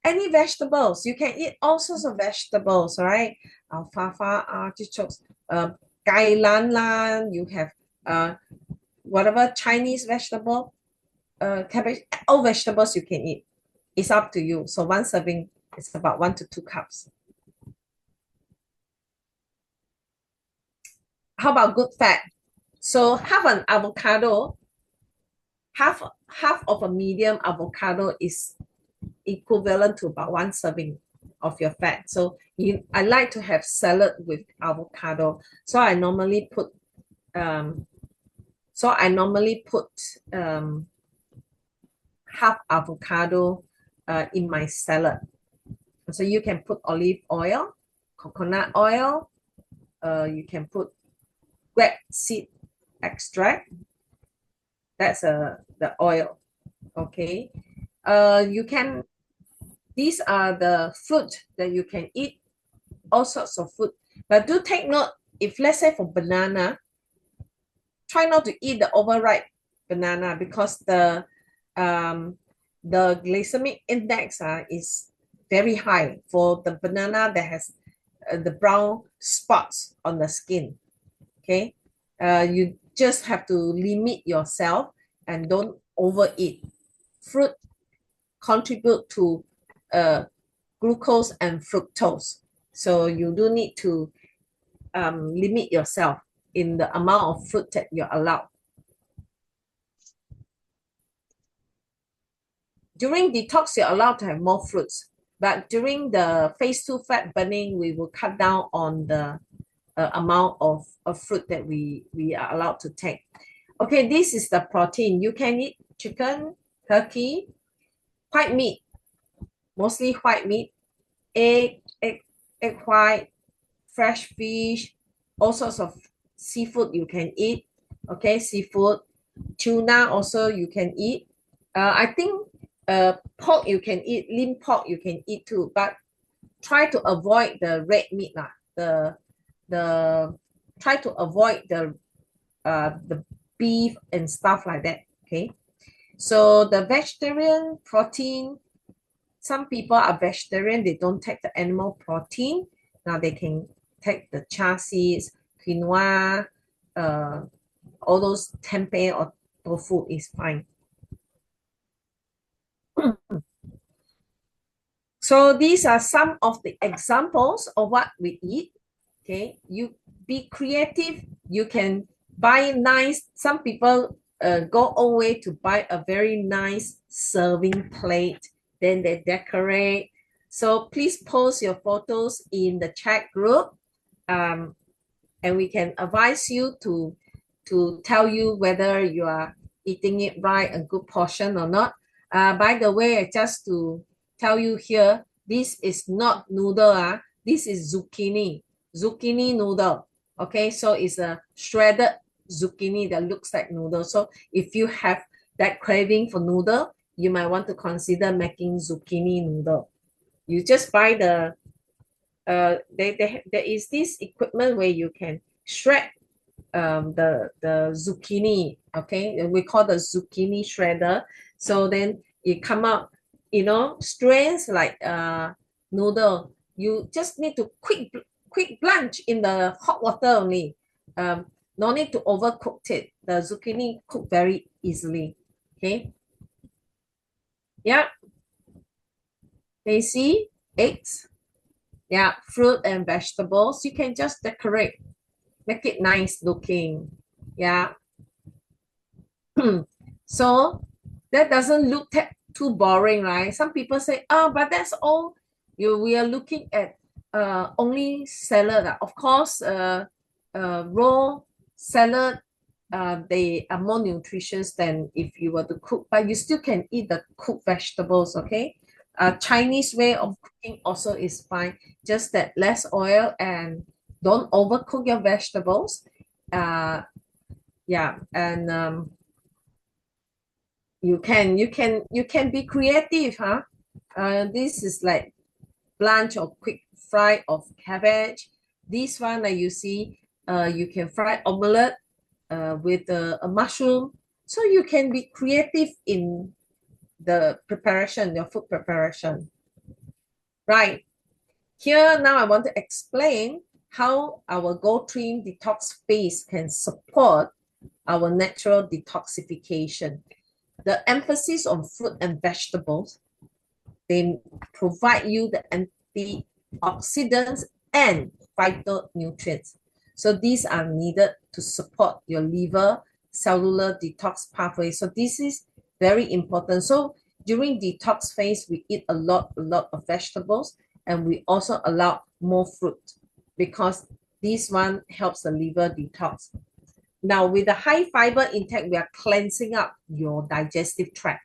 any vegetables. You can eat all sorts of vegetables, right? Alfalfa, artichokes, kai lan lan. You have whatever Chinese vegetable, cabbage, all vegetables you can eat. It's up to you. So one serving is about 1 to 2 cups. How about good fat? So half an avocado, half of a medium avocado is equivalent to about 1 serving of your fat. So I like to have salad with avocado. So I normally put half avocado in my salad. So you can put olive oil, coconut oil, you can put grapeseed extract. That's the oil. Okay. These are the fruit that you can eat, all sorts of fruit. But do take note, if let's say for banana, try not to eat the overripe banana because the glycemic index is very high for the banana that has the brown spots on the skin. Okay, you just have to limit yourself and don't overeat. Fruit contribute to glucose and fructose, so you do need to limit yourself in the amount of fruit that you're allowed. During detox, you're allowed to have more fruits, but during the phase 2 fat burning, we will cut down on the amount of fruit that we are allowed to take. Okay, this is the protein. You can eat chicken, turkey, white meat, mostly white meat, egg white, fresh fish, all sorts of seafood you can eat. Okay, seafood, tuna also you can eat. I think pork you can eat, lean pork you can eat too, but try to avoid the red meat lah. Try to avoid the beef and stuff like that. Okay, so the vegetarian protein, some people are vegetarian, they don't take the animal protein. Now they can take the chia seeds, quinoa, all those tempeh or tofu is fine. So these are some of the examples of what we eat. Okay, you be creative. You can buy nice. Some people go all way to buy a very nice serving plate. Then they decorate. So please post your photos in the chat group, and we can advise you to tell you whether you are eating it right, a good portion or not. By the way, just to tell you here, this is not noodle. This is zucchini noodle. Okay, so it's a shredded zucchini that looks like noodle. So if you have that craving for noodle, you might want to consider making zucchini noodle. You just buy the there is this equipment where you can shred the zucchini. Okay, we call the zucchini shredder. So then it come out, strands like noodle. You just need to quick blanch in the hot water only. No need to overcook it. The zucchini cook very easily. Okay. Yeah. They see eggs. Yeah, fruit and vegetables. You can just decorate, make it nice looking. Yeah. So that doesn't look too boring, right? Some people say, oh, but that's all. We are looking at only salad. Of course, raw salad, they are more nutritious than if you were to cook, but you still can eat the cooked vegetables, okay? Chinese way of cooking also is fine, just that less oil and don't overcook your vegetables. Yeah, and you can be creative, huh? This is like blanch or quick fry of cabbage. This one that you see, you can fry omelette with a mushroom. So you can be creative in the preparation, your food preparation. Right. Here now I want to explain how our GoTrim detox phase can support our natural detoxification. The emphasis on fruit and vegetables, they provide you the antioxidants and phytonutrients. So these are needed to support your liver cellular detox pathway. So this is very important. So during detox phase, we eat a lot of vegetables, and we also allow more fruit because this one helps the liver detox. Now, with the high fiber intake, we are cleansing up your digestive tract.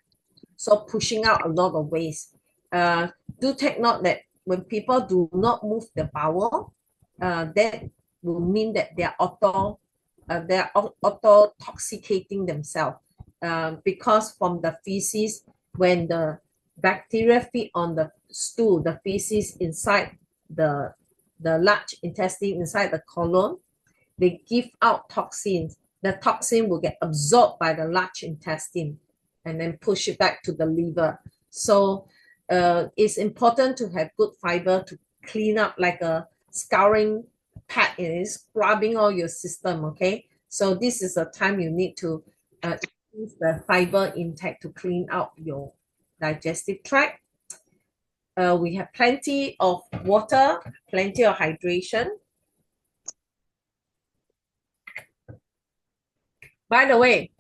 So pushing out a lot of waste. Do take note that when people do not move the bowel, that will mean that they're auto toxicating themselves. Because from the feces, when the bacteria feed on the stool, the feces inside the large intestine, inside the colon, they give out toxins. The toxin will get absorbed by the large intestine and then push it back to the liver. So it's important to have good fiber to clean up, like a scouring pad. It is scrubbing all your system, okay? So this is the time you need to increase the fiber intake to clean out your digestive tract. We have plenty of water, plenty of hydration. By the way,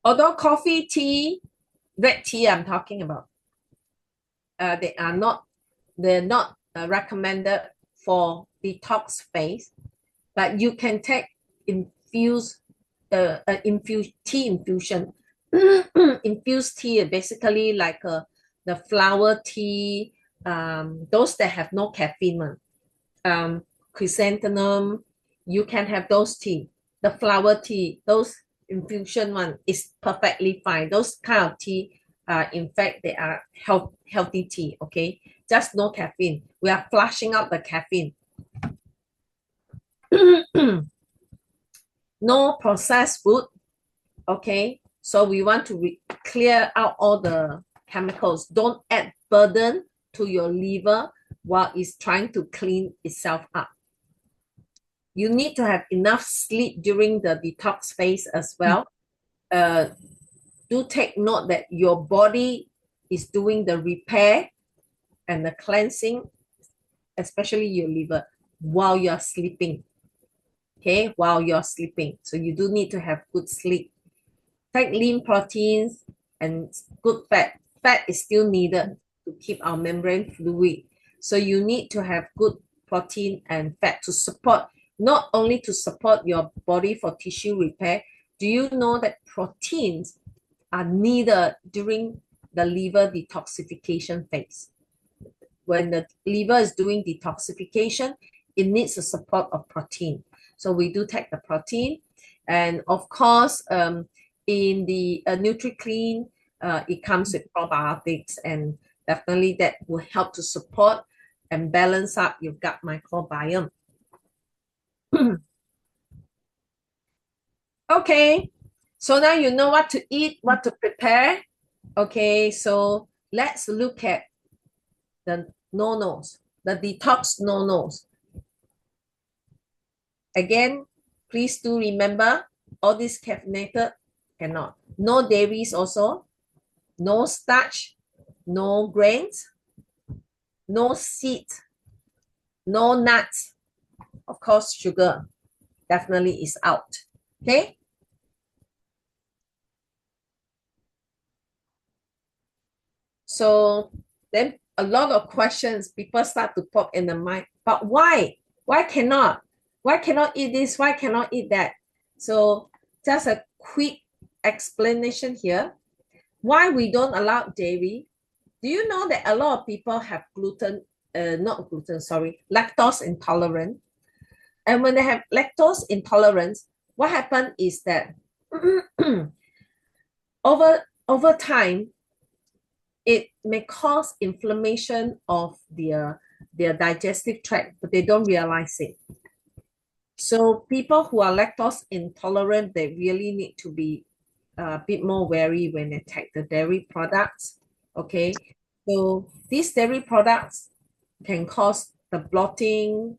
although coffee, tea, red tea I'm talking about, they're not recommended for detox phase, but you can take infused tea infusion. Infused tea is basically like the flower tea, those that have no caffeine. Chrysanthemum, you can have those tea. The flower tea, those infusion one is perfectly fine. Those kind of tea, in fact, they are healthy tea, okay? Just no caffeine. We are flushing out the caffeine. No processed food, okay? So we want to clear out all the chemicals. Don't add burden to your liver while it's trying to clean itself up. You need to have enough sleep during the detox phase as well. Do take note that your body is doing the repair and the cleansing, especially your liver, while you're sleeping. Okay, while you're sleeping. So you do need to have good sleep. Take lean proteins and good fat. Fat is still needed to keep our membrane fluid. So you need to have good protein and fat to support, not only to support your body for tissue repair. Do you know that proteins are needed during the liver detoxification phase? When the liver is doing detoxification, it needs the support of protein. So we do take the protein. And of course, in the NutriClean, it comes with probiotics, and definitely that will help to support and balance up your gut microbiome. Okay, so now you know what to eat, what to prepare. Okay, so let's look at the no-nos, the detox no-nos. Again, please do remember, all these caffeinated cannot. No dairies also, no starch, no grains, no seeds, no nuts. Of course, sugar definitely is out. Okay? So then a lot of questions people start to pop in the mind. But why? Why cannot? Why cannot eat this? Why cannot eat that? So just a quick explanation here. Why we don't allow dairy? Do you know that a lot of people have lactose intolerant? And when they have lactose intolerance, what happens is that over time, it may cause inflammation of their digestive tract, but they don't realize it. So people who are lactose intolerant, they really need to be a bit more wary when they take the dairy products. Okay, So these dairy products can cause the bloating,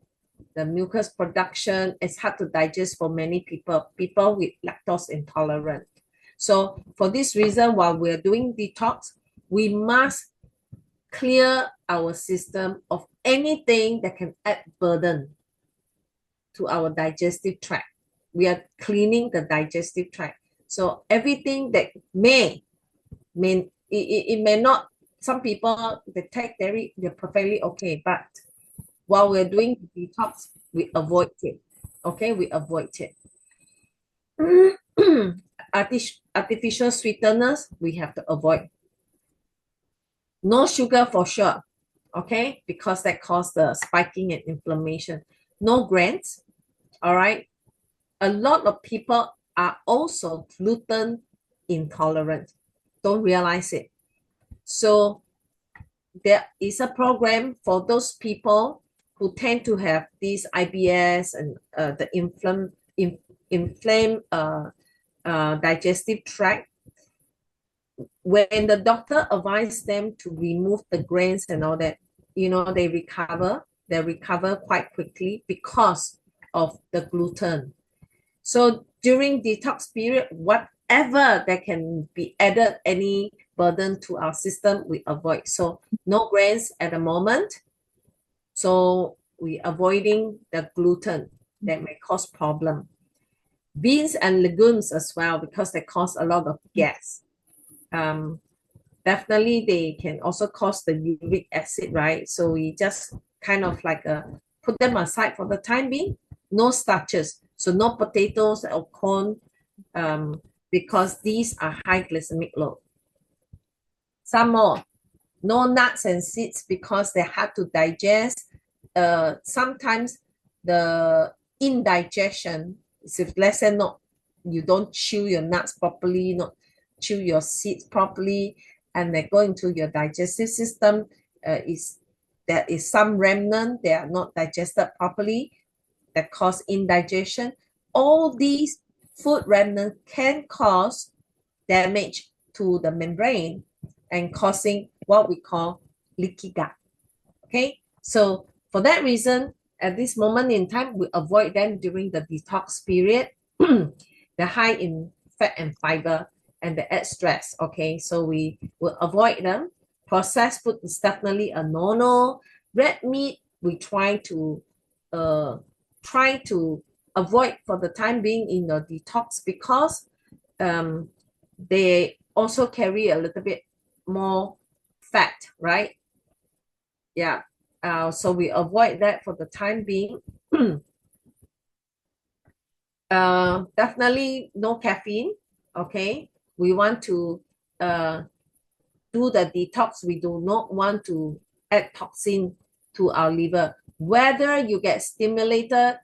the mucus production. It's hard to digest for many people with lactose intolerant. So for this reason, while we're doing detox, we must clear our system of anything that can add burden to our digestive tract. We are cleaning the digestive tract. So everything that it may not, some people they take dairy, they're perfectly okay, but while we're doing detox, we avoid it. Okay, we avoid it. Artificial sweeteners, we have to avoid. No sugar for sure, okay, because that causes the spiking and inflammation. No grains, all right. A lot of people are also gluten intolerant, don't realize it. So there is a program for those people who tend to have these IBS and the inflamed digestive tract. When the doctor advised them to remove the grains and all that, they recover. They recover quite quickly because of the gluten. So during detox period, whatever that can be added, any burden to our system, we avoid. So no grains at the moment. So we avoiding the gluten that may cause problem. Beans and legumes as well, because they cause a lot of gas. Definitely they can also cause the uric acid, right? So we just kind of like put them aside for the time being. No starches, so no potatoes or corn, because these are high glycemic load. Some more, no nuts and seeds because they're hard to digest. Sometimes the indigestion, if let's say not, you don't chew your nuts properly, not chew your seeds properly, and they go into your digestive system, there is some remnant, they are not digested properly, that cause indigestion. All these food remnants can cause damage to the membrane and causing what we call leaky gut. Okay, so for that reason, at this moment in time, we avoid them during the detox period. They're high in fat and fiber and they add stress. Okay, so we will avoid them. Processed food is definitely a no-no. Red meat, we try to avoid for the time being in the detox because they also carry a little bit more fat, right? Yeah. So we avoid that for the time being. Definitely no caffeine. Okay. We want to do the detox. We do not want to add toxin to our liver. Whether you get stimulated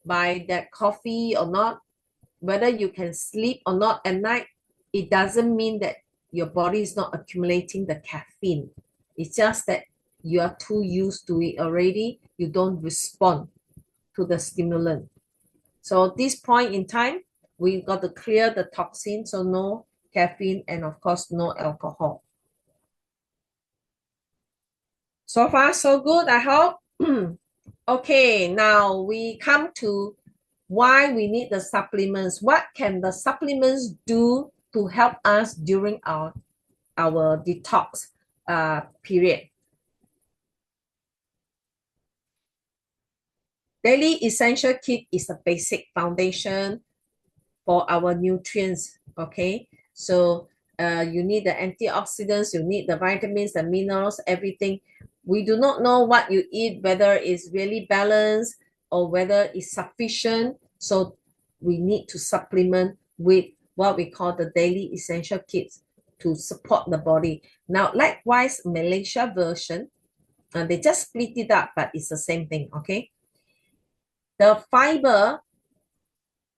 by that coffee or not, whether you can sleep or not at night, it doesn't mean that your body is not accumulating the caffeine. It's just that you are too used to it already. You don't respond to the stimulant. So at this point in time, we got to clear the toxin. So no caffeine and of course no alcohol. So far, so good, I hope. Okay, now we come to why we need the supplements. What can the supplements do to help us during our detox period? Daily Essential Kit is a basic foundation for our nutrients, okay? So you need the antioxidants, you need the vitamins, the minerals, everything. We do not know what you eat, whether it's really balanced or whether it's sufficient. So we need to supplement with what we call the Daily Essential Kits to support the body. Now, likewise, Malaysia version, they just split it up, but it's the same thing, okay? The fiber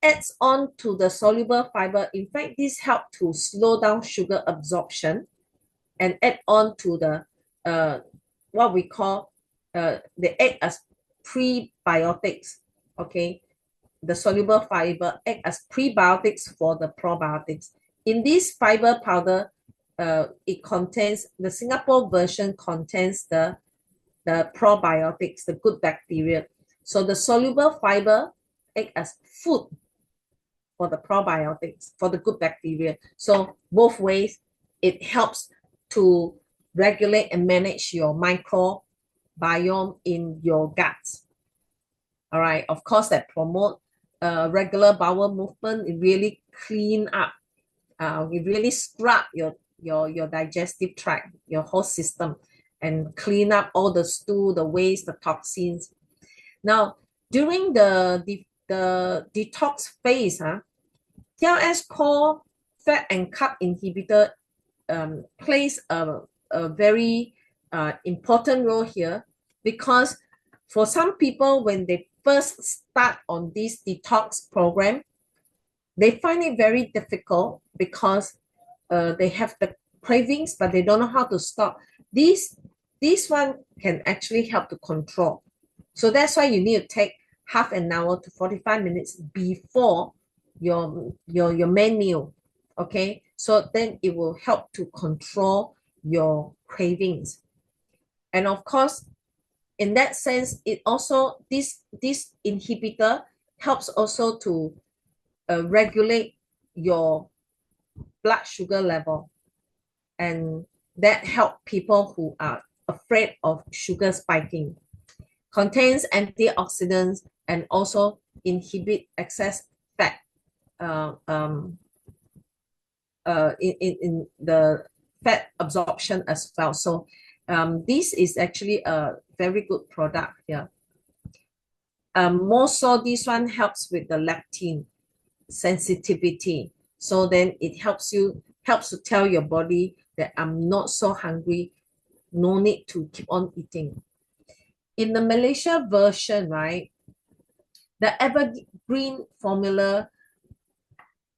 adds on to the soluble fiber. In fact, this helps to slow down sugar absorption and add on to the what we call they act as prebiotics. Okay, the soluble fiber act as prebiotics for the probiotics. In this fiber powder, it contains, the Singapore version contains the probiotics, the good bacteria. So the soluble fiber act as food for the probiotics, for the good bacteria. So both ways, it helps to regulate and manage your microbiome in your guts. All right, of course, that promote regular bowel movement. It really clean up. It really scrub your digestive tract, your whole system, and clean up all the stool, the waste, the toxins. Now, during the detox phase, TLS core fat and carb inhibitor plays a very important role here, because for some people, when they first start on this detox program, they find it very difficult because they have the cravings, but they don't know how to stop. This one can actually help to control. So that's why you need to take half an hour to 45 minutes before your main meal. Okay, so then it will help to control your cravings. And of course, in that sense, it also, this inhibitor helps also to regulate your blood sugar level, and that help people who are afraid of sugar spiking. Contains antioxidants and also inhibit excess fat in the fat absorption as well. So this is actually a very good product here. More so, this one helps with the leptin sensitivity. So then it helps to tell your body that I'm not so hungry, no need to keep on eating. In the Malaysia version, right, the evergreen formula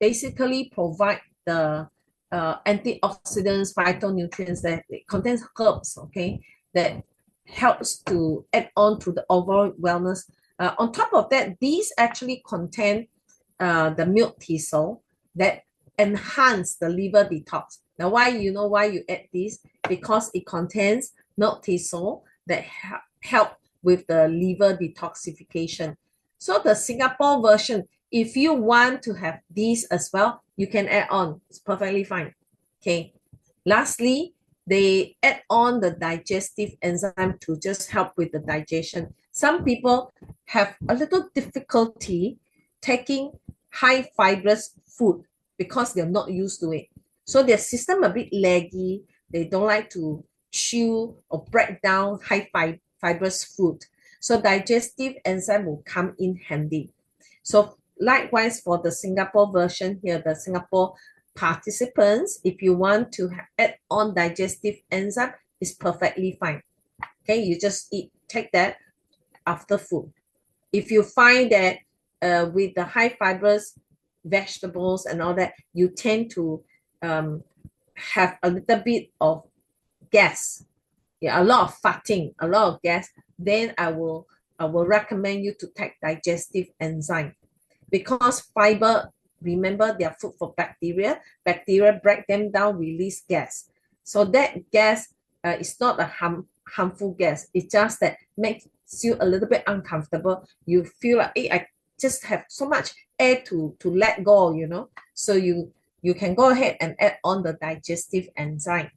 basically provide the antioxidants, phytonutrients that it contains herbs, okay, that helps to add on to the overall wellness. On top of that, these actually contain the milk thistle that enhance the liver detox. Now, why you add this? Because it contains milk thistle that help with the liver detoxification. So the Singapore version, if you want to have these as well, you can add on. It's perfectly fine. Okay. Lastly, they add on the digestive enzyme to just help with the digestion. Some people have a little difficulty taking high fibrous food because they're not used to it. So their system a bit laggy. They don't like to chew or break down high fibrous food. So digestive enzyme will come in handy. So likewise for the Singapore version here, the Singapore participants, if you want to add on digestive enzyme, it's perfectly fine. Okay, you just take that after food. If you find that with the high fibrous vegetables and all that, you tend to have a little bit of gas, a lot of farting, a lot of gas, then I will recommend you to take digestive enzyme, because fiber, remember, they are food for bacteria. Bacteria break them down, release gas. So that gas is not a harmful gas. It's just that makes you a little bit uncomfortable. You feel like, hey, I just have so much air to let go, So you can go ahead and add on the digestive enzyme.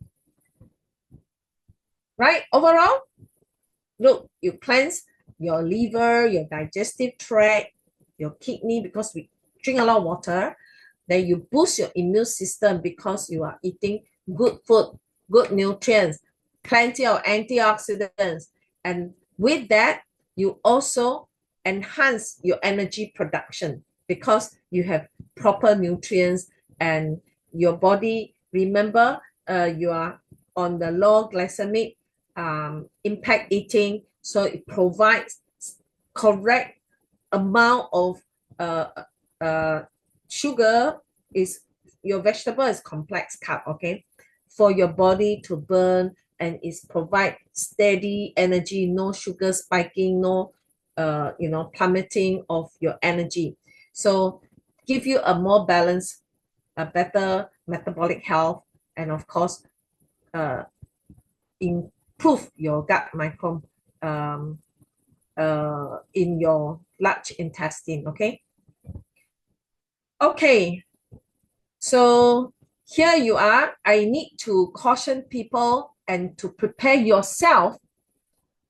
Right? Overall, look, you cleanse your liver, your digestive tract, your kidney, because we drink a lot of water. Then you boost your immune system because you are eating good food, good nutrients, plenty of antioxidants. And with that, you also enhance your energy production because you have proper nutrients, and your body, remember, you are on the low glycemic impact eating, so it provides correct amount of sugar. Is your vegetable is complex carb, okay, for your body to burn, and it's provide steady energy, no sugar spiking, no plummeting of your energy. So give you a more balanced, a better metabolic health, and of course, improve your gut microbiome in your large intestine. Okay, so here you are. I need to caution people and to prepare yourself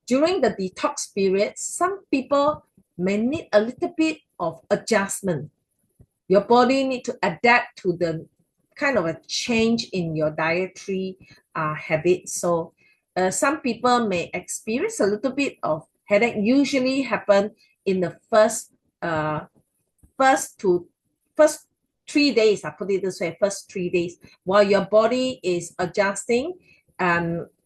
during the detox period. Some people may need a little bit of adjustment. Your body need to adapt to the kind of a change in your dietary habits. So some people may experience a little bit of headache. Usually happen in the first 3 days. I put it this way: first 3 days, while your body is adjusting.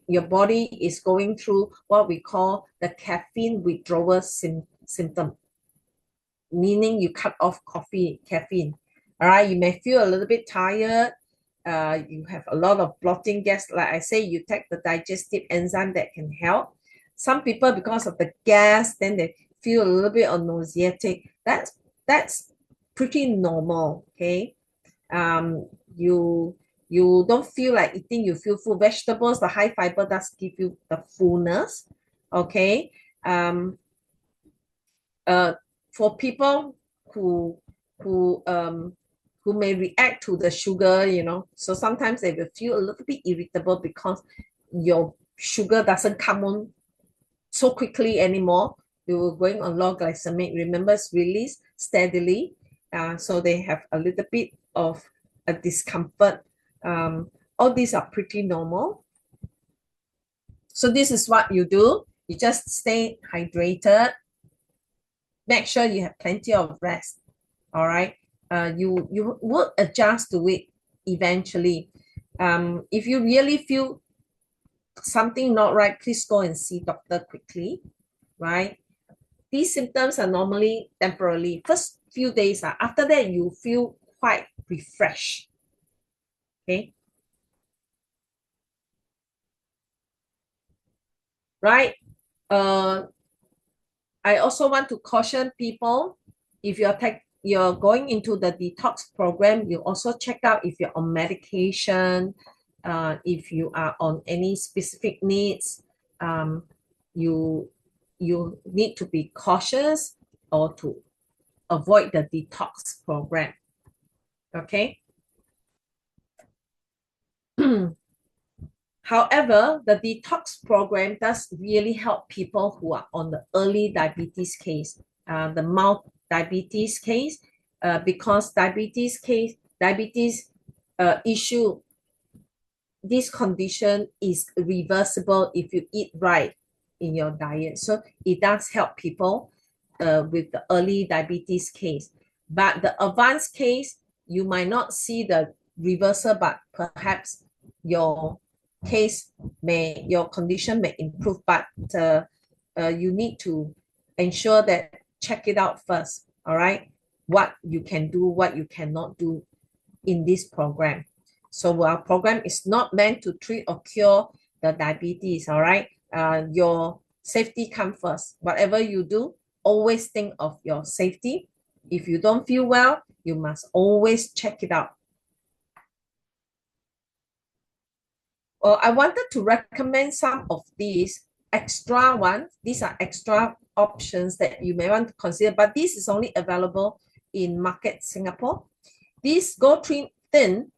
Your body is going through what we call the caffeine withdrawal symptom, meaning you cut off caffeine. All right, you may feel a little bit tired. You have a lot of bloating gas. Like I say, you take the digestive enzyme that can help. Some people, because of the gas, then they feel a little bit of nauseatic. That's pretty normal. Okay. You don't feel like eating, you feel full. Vegetables, the high fiber does give you the fullness. Okay. For people who may react to the sugar, so sometimes they will feel a little bit irritable because your sugar doesn't come on so quickly anymore. You're going on low glycemic. Remember, it's released steadily. So they have a little bit of a discomfort. All these are pretty normal. So this is what you do. You just stay hydrated. Make sure you have plenty of rest. All right. You will adjust to it eventually. If you really feel something not right, please go and see doctor quickly. Right. These symptoms are normally temporarily. First few days, after that, you feel quite refreshed. Okay. Right. I also want to caution people, if you're going into the detox program, you also check out if you're on medication, if you are on any specific needs. You need to be cautious or to avoid the detox program. Okay. However, the detox program does really help people who are on the early diabetes case, the mild diabetes case, because diabetes issue, this condition is reversible if you eat right in your diet. So it does help people with the early diabetes case. But the advanced case, you might not see the reversal, but perhaps your condition may improve, but you need to ensure that check it out first. All right, what you can do, what you cannot do in this program. So our program is not meant to treat or cure the diabetes. All right, your safety comes first. Whatever you do, always think of your safety. If you don't feel well, you must always check it out. I wanted to recommend some of these extra ones. These are extra options that you may want to consider, but this is only available in Market Singapore. This GoTrim Thin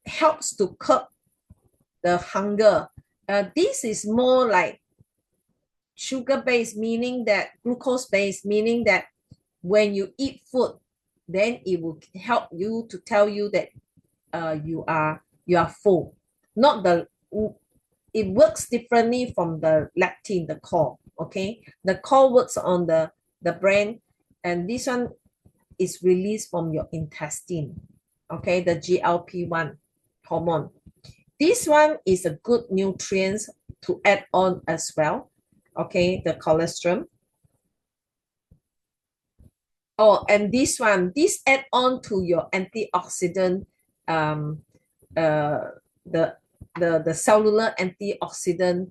helps to curb the hunger. This is more like sugar-based, meaning that glucose-based, meaning that when you eat food, then it will help you to tell you that you are full. It works differently from the leptin, the core. Okay, the core works on the brain, and this one is released from your intestine. Okay, the GLP-1 hormone. This one is a good nutrient to add on as well. Okay, the cholesterol. Oh, and this add on to your antioxidant, the cellular antioxidant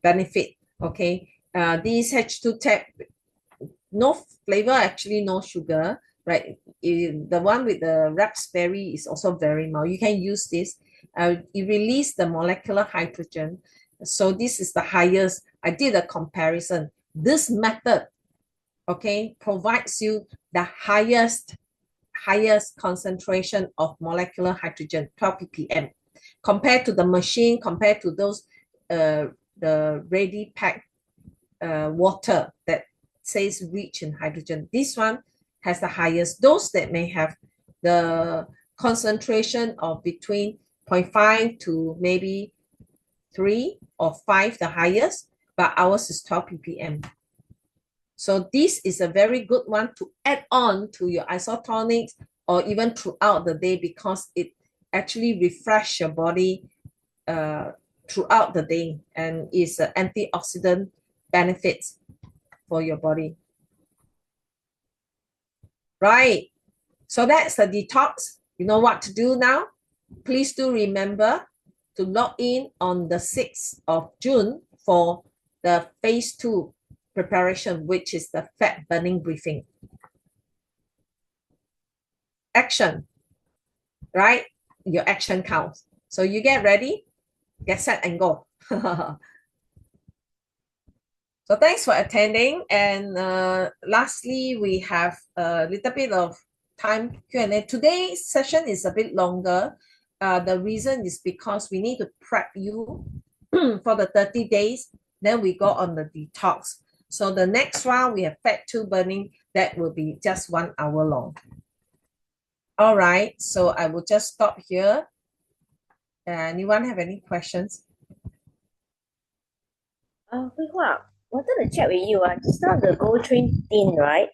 benefit. Okay, this H2 tech, no flavor, actually no sugar, right? The one with the raspberry is also very mild. You can use this. It release the molecular hydrogen. So this is the highest. I did a comparison. This method, okay, provides you the highest concentration of molecular hydrogen, 12 ppm, compared to the machine, compared to those the ready packed water that says rich in hydrogen. This one has the highest. Those that may have the concentration of between 0.5 to maybe 3 or 5, the highest, but ours is 12 ppm. So this is a very good one to add on to your isotonics or even throughout the day, because it actually refresh your body throughout the day and is an antioxidant benefits for your body. Right. So that's the detox. You know what to do now? Please do remember to log in on the 6th of June for the phase 2 preparation, which is the fat burning briefing. Action, right? Your action counts. So you get ready, get set and go. So thanks for attending. And lastly, we have a little bit of time Q&A. Today's session is a bit longer. The reason is because we need to prep you for the 30 days. Then we go on the detox. So the next round, we have fat 2 burning. That will be just 1 hour long. All right. So I will just stop here. Anyone have any questions? Hui Hua, wanted to check with you. Just now the GoTrim thin, right?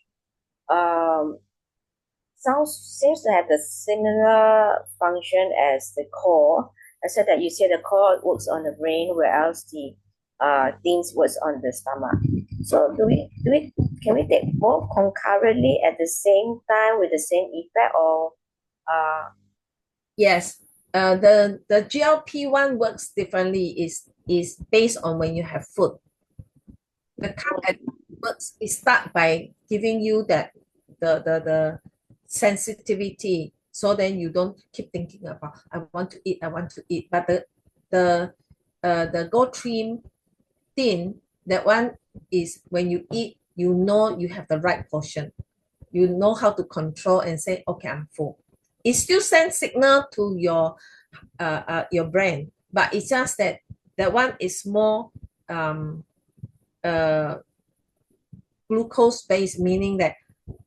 Seems to have the similar function as the core, except that you say the core works on the brain, whereas the things works on the stomach. So can we take both concurrently at the same time with the same effect, or Yes. The GLP-1 works differently, is based on when you have food. The carb works, it start by giving you that the sensitivity, so then you don't keep thinking about I want to eat. But the GoTrim thin, that one is when you eat, you know you have the right portion. You know how to control and say, okay, I'm full. It still sends signal to your brain, but it's just that one is more glucose based, meaning that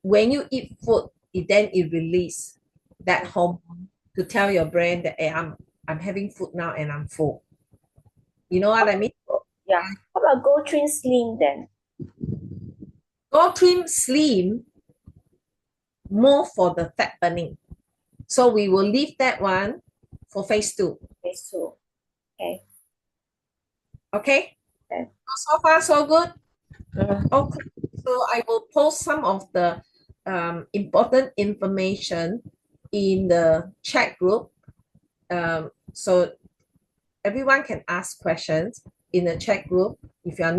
when you eat food, it release that hormone to tell your brain that, hey, I'm having food now and I'm full. You know what I mean? yeah? How about GoTrim Slim then? GoTrim Slim, more for the fat burning. So we will leave that one for phase 2. Phase 2. Okay. Okay? Okay. So far, so good? Mhm. Okay. So I will post some of the important information in the chat group. So everyone can ask questions in the chat group if you're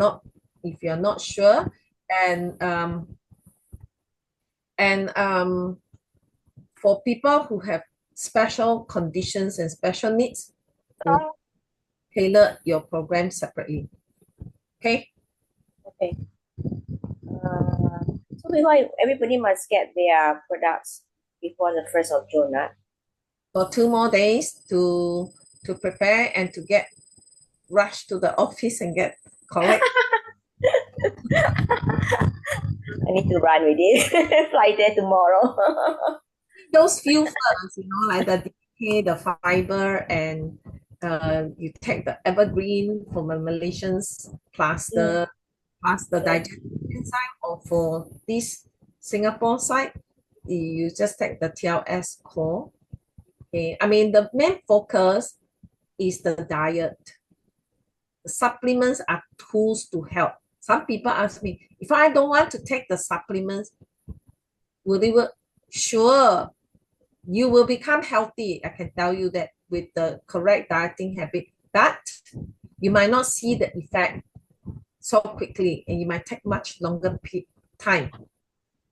not sure. And for people who have special conditions and special needs, we'll tailor your program separately. Okay? Okay. So before everybody must get their products before the 1st of June, right? For 2 more days to prepare and to get rushed to the office and get collect. I need to run with it. Fly there tomorrow. Those few first, like the DK, the fiber, and you take the evergreen from the Malaysians, plus the digestive enzyme, or for this Singapore side, you just take the TLS core. Okay, I mean the main focus is the diet. The supplements are tools to help. Some people ask me, if I don't want to take the supplements, will they work? Sure, you will become healthy. I can tell you that with the correct dieting habit, but you might not see the effect so quickly, and you might take much longer time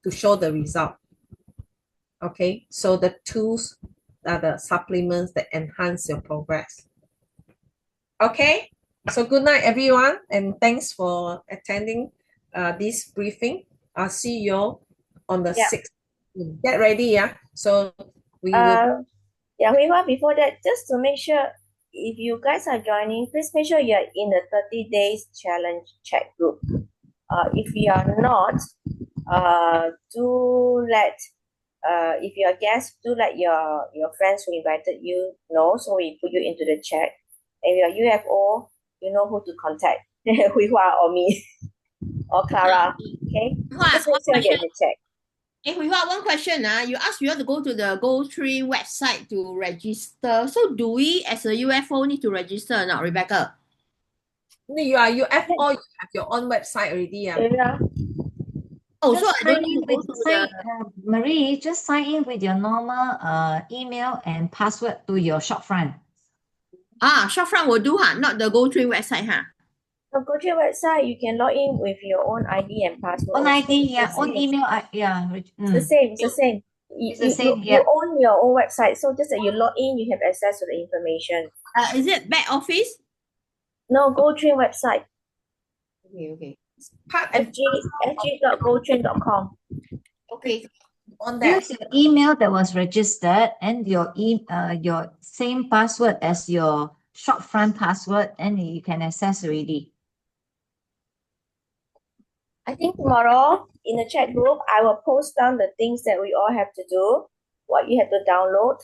to show the result. Okay, so the tools are the supplements that enhance your progress. Okay, so good night, everyone, and thanks for attending this briefing. I'll see you all on the Yeah. 6th. Get ready, yeah. So we will. Yeah, Hui-Hua, before that, just to make sure if you guys are joining, please make sure you're in the 30 days challenge chat group. If you are not, do let if you're a guest, do let your friends who invited you know, so we put you into the chat. If you're UFO, you know who to contact, Hui-Hua or me or Clara. Okay, just make sure you're in the chat. Hey, we got one question. You asked you have to go to the GoTrim website to register. So do we as a UFO need to register or not, Rebecca? You are UFO, you have your own website already, yeah. Yeah. Oh, Just so I don't sign need in to go with to the... Marie, just sign in with your normal email and password to your shopfront. Shopfront will do, not the GoTrim website, So go to your website, you can log in with your own ID and password. Own also. ID, yeah, It's own the same. email, yeah. It's the same. It's the same. It's the same, You yeah. own your own website, so just that you log in, you have access to the information. Is it back office? No, GoTrim website. Okay. Part of fg.gotrim.com. Okay. on that. Use your email that was registered and your same password as your shopfront password, and you can access already. I think tomorrow in the chat group, I will post down the things that we all have to do, what you have to download.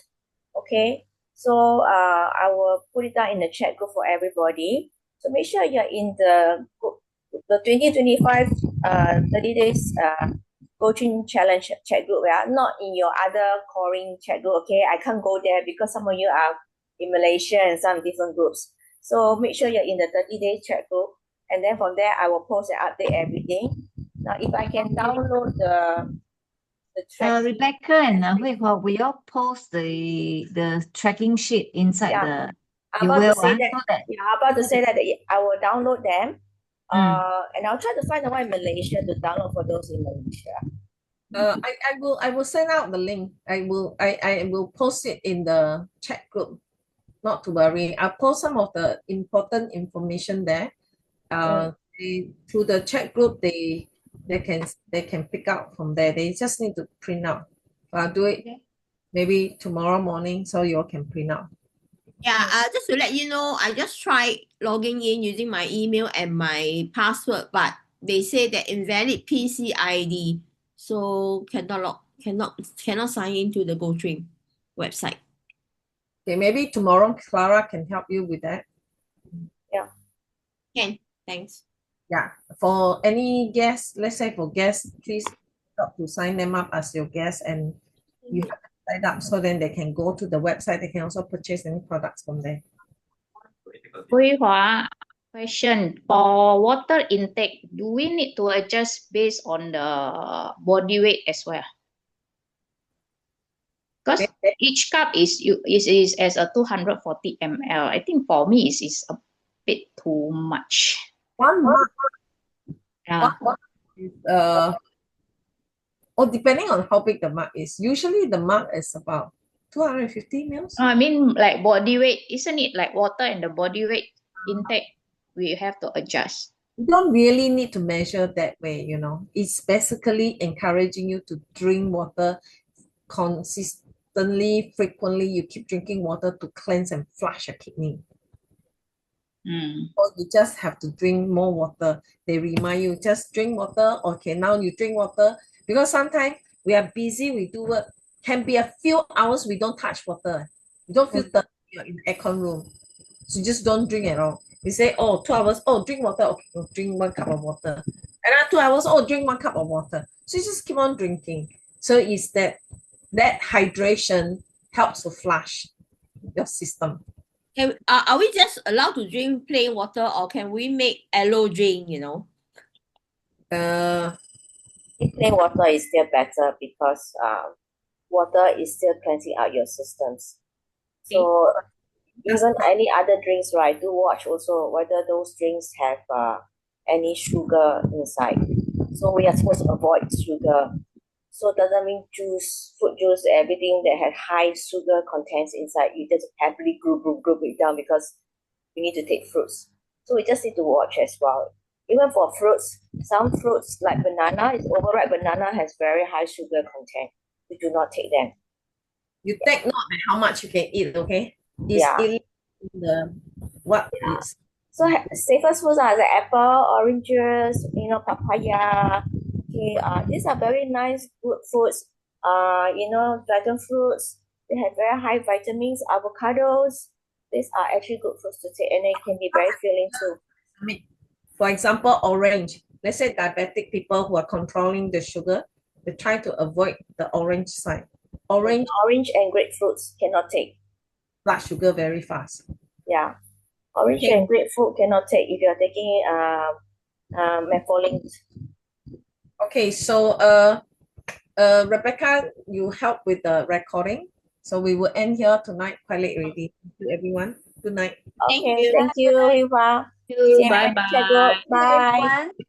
Okay, so I will put it down in the chat group for everybody. So make sure you're in the 2025 30 days coaching challenge chat group. We are not in your other coring chat group. Okay, I can't go there because some of you are in Malaysia and some different groups. So make sure you're in the 30 days chat group, and then from there I will post and update everything. Now, if I can download the tracking. Rebecca and Hui-Hua, we all post the tracking sheet inside Yeah. the. You will, say that. so that. Yeah, I'm about to say that I will download them. Mm. And I'll try to find the one in Malaysia to download for those in Malaysia. I will send out the link. I will post it in the chat group. Not to worry. I'll post some of the important information there. Through the chat group, they can pick out from there. They just need to print out. I'll do it maybe tomorrow morning so you all can print out. Yeah, just to let you know, I just tried logging in using my email and my password, but they say that invalid PC ID, so cannot sign into the GoTrim website. Okay, maybe tomorrow Clara can help you with that. Can, thanks. Yeah, for any guests, let's say for guests, please stop to sign them up as your guest, and you have to sign up so then they can go to the website. They can also purchase any products from there. Hui-Hua, question for water intake, do we need to adjust based on the body weight as well? Because each cup is as a 240 ml. I think for me is a bit too much. One mug, Yeah. is depending on how big the mug is. Usually the mug is about 250 mils. I mean, like body weight, isn't it like water and the body weight intake? We have to adjust. You don't really need to measure that way, you know. It's basically encouraging you to drink water consistently, frequently. You keep drinking water to cleanse and flush your kidney. Or you just have to drink more water. They remind you, just drink water. Okay, now you drink water. Because sometimes we are busy, we do work. Can be a few hours we don't touch water. You don't feel thirsty, you're in the aircon room. So you just don't drink at all. You say, 2 hours, drink water. Okay, drink 1 cup of water. Another 2 hours, drink 1 cup of water. So you just keep on drinking. So it's that hydration helps to flush your system. Are we just allowed to drink plain water, or can we make aloe drink, Plain water is still better because water is still cleansing out your systems. So even any other drinks, right, do watch also whether those drinks have any sugar inside. So we are supposed to avoid sugar So doesn't mean juice, fruit juice, everything that had high sugar contents inside, you just happily group it down because you need to take fruits. So we just need to watch as well. Even for fruits, some fruits like banana, overripe banana has very high sugar content. We do not take them. You take note of how much you can eat, okay? It's Yeah. in the what is. So safest foods are the apple, oranges, papaya. Okay, these are very nice good foods. Dragon fruits, they have very high vitamins. Avocados, these are actually good foods to take, and they can be very filling too. I mean, for example, orange. Let's say diabetic people who are controlling the sugar, they try to avoid the orange side. Orange Orange and grapefruits cannot take. blood sugar very fast. Yeah, orange Okay. and grapefruit cannot take if you are taking metformin. Okay, so Rebecca, you help with the recording. So we will end here tonight, quite late already. Thank you, everyone. Good night. Okay, you. thank you, Eva. Bye bye. Bye. Everyone.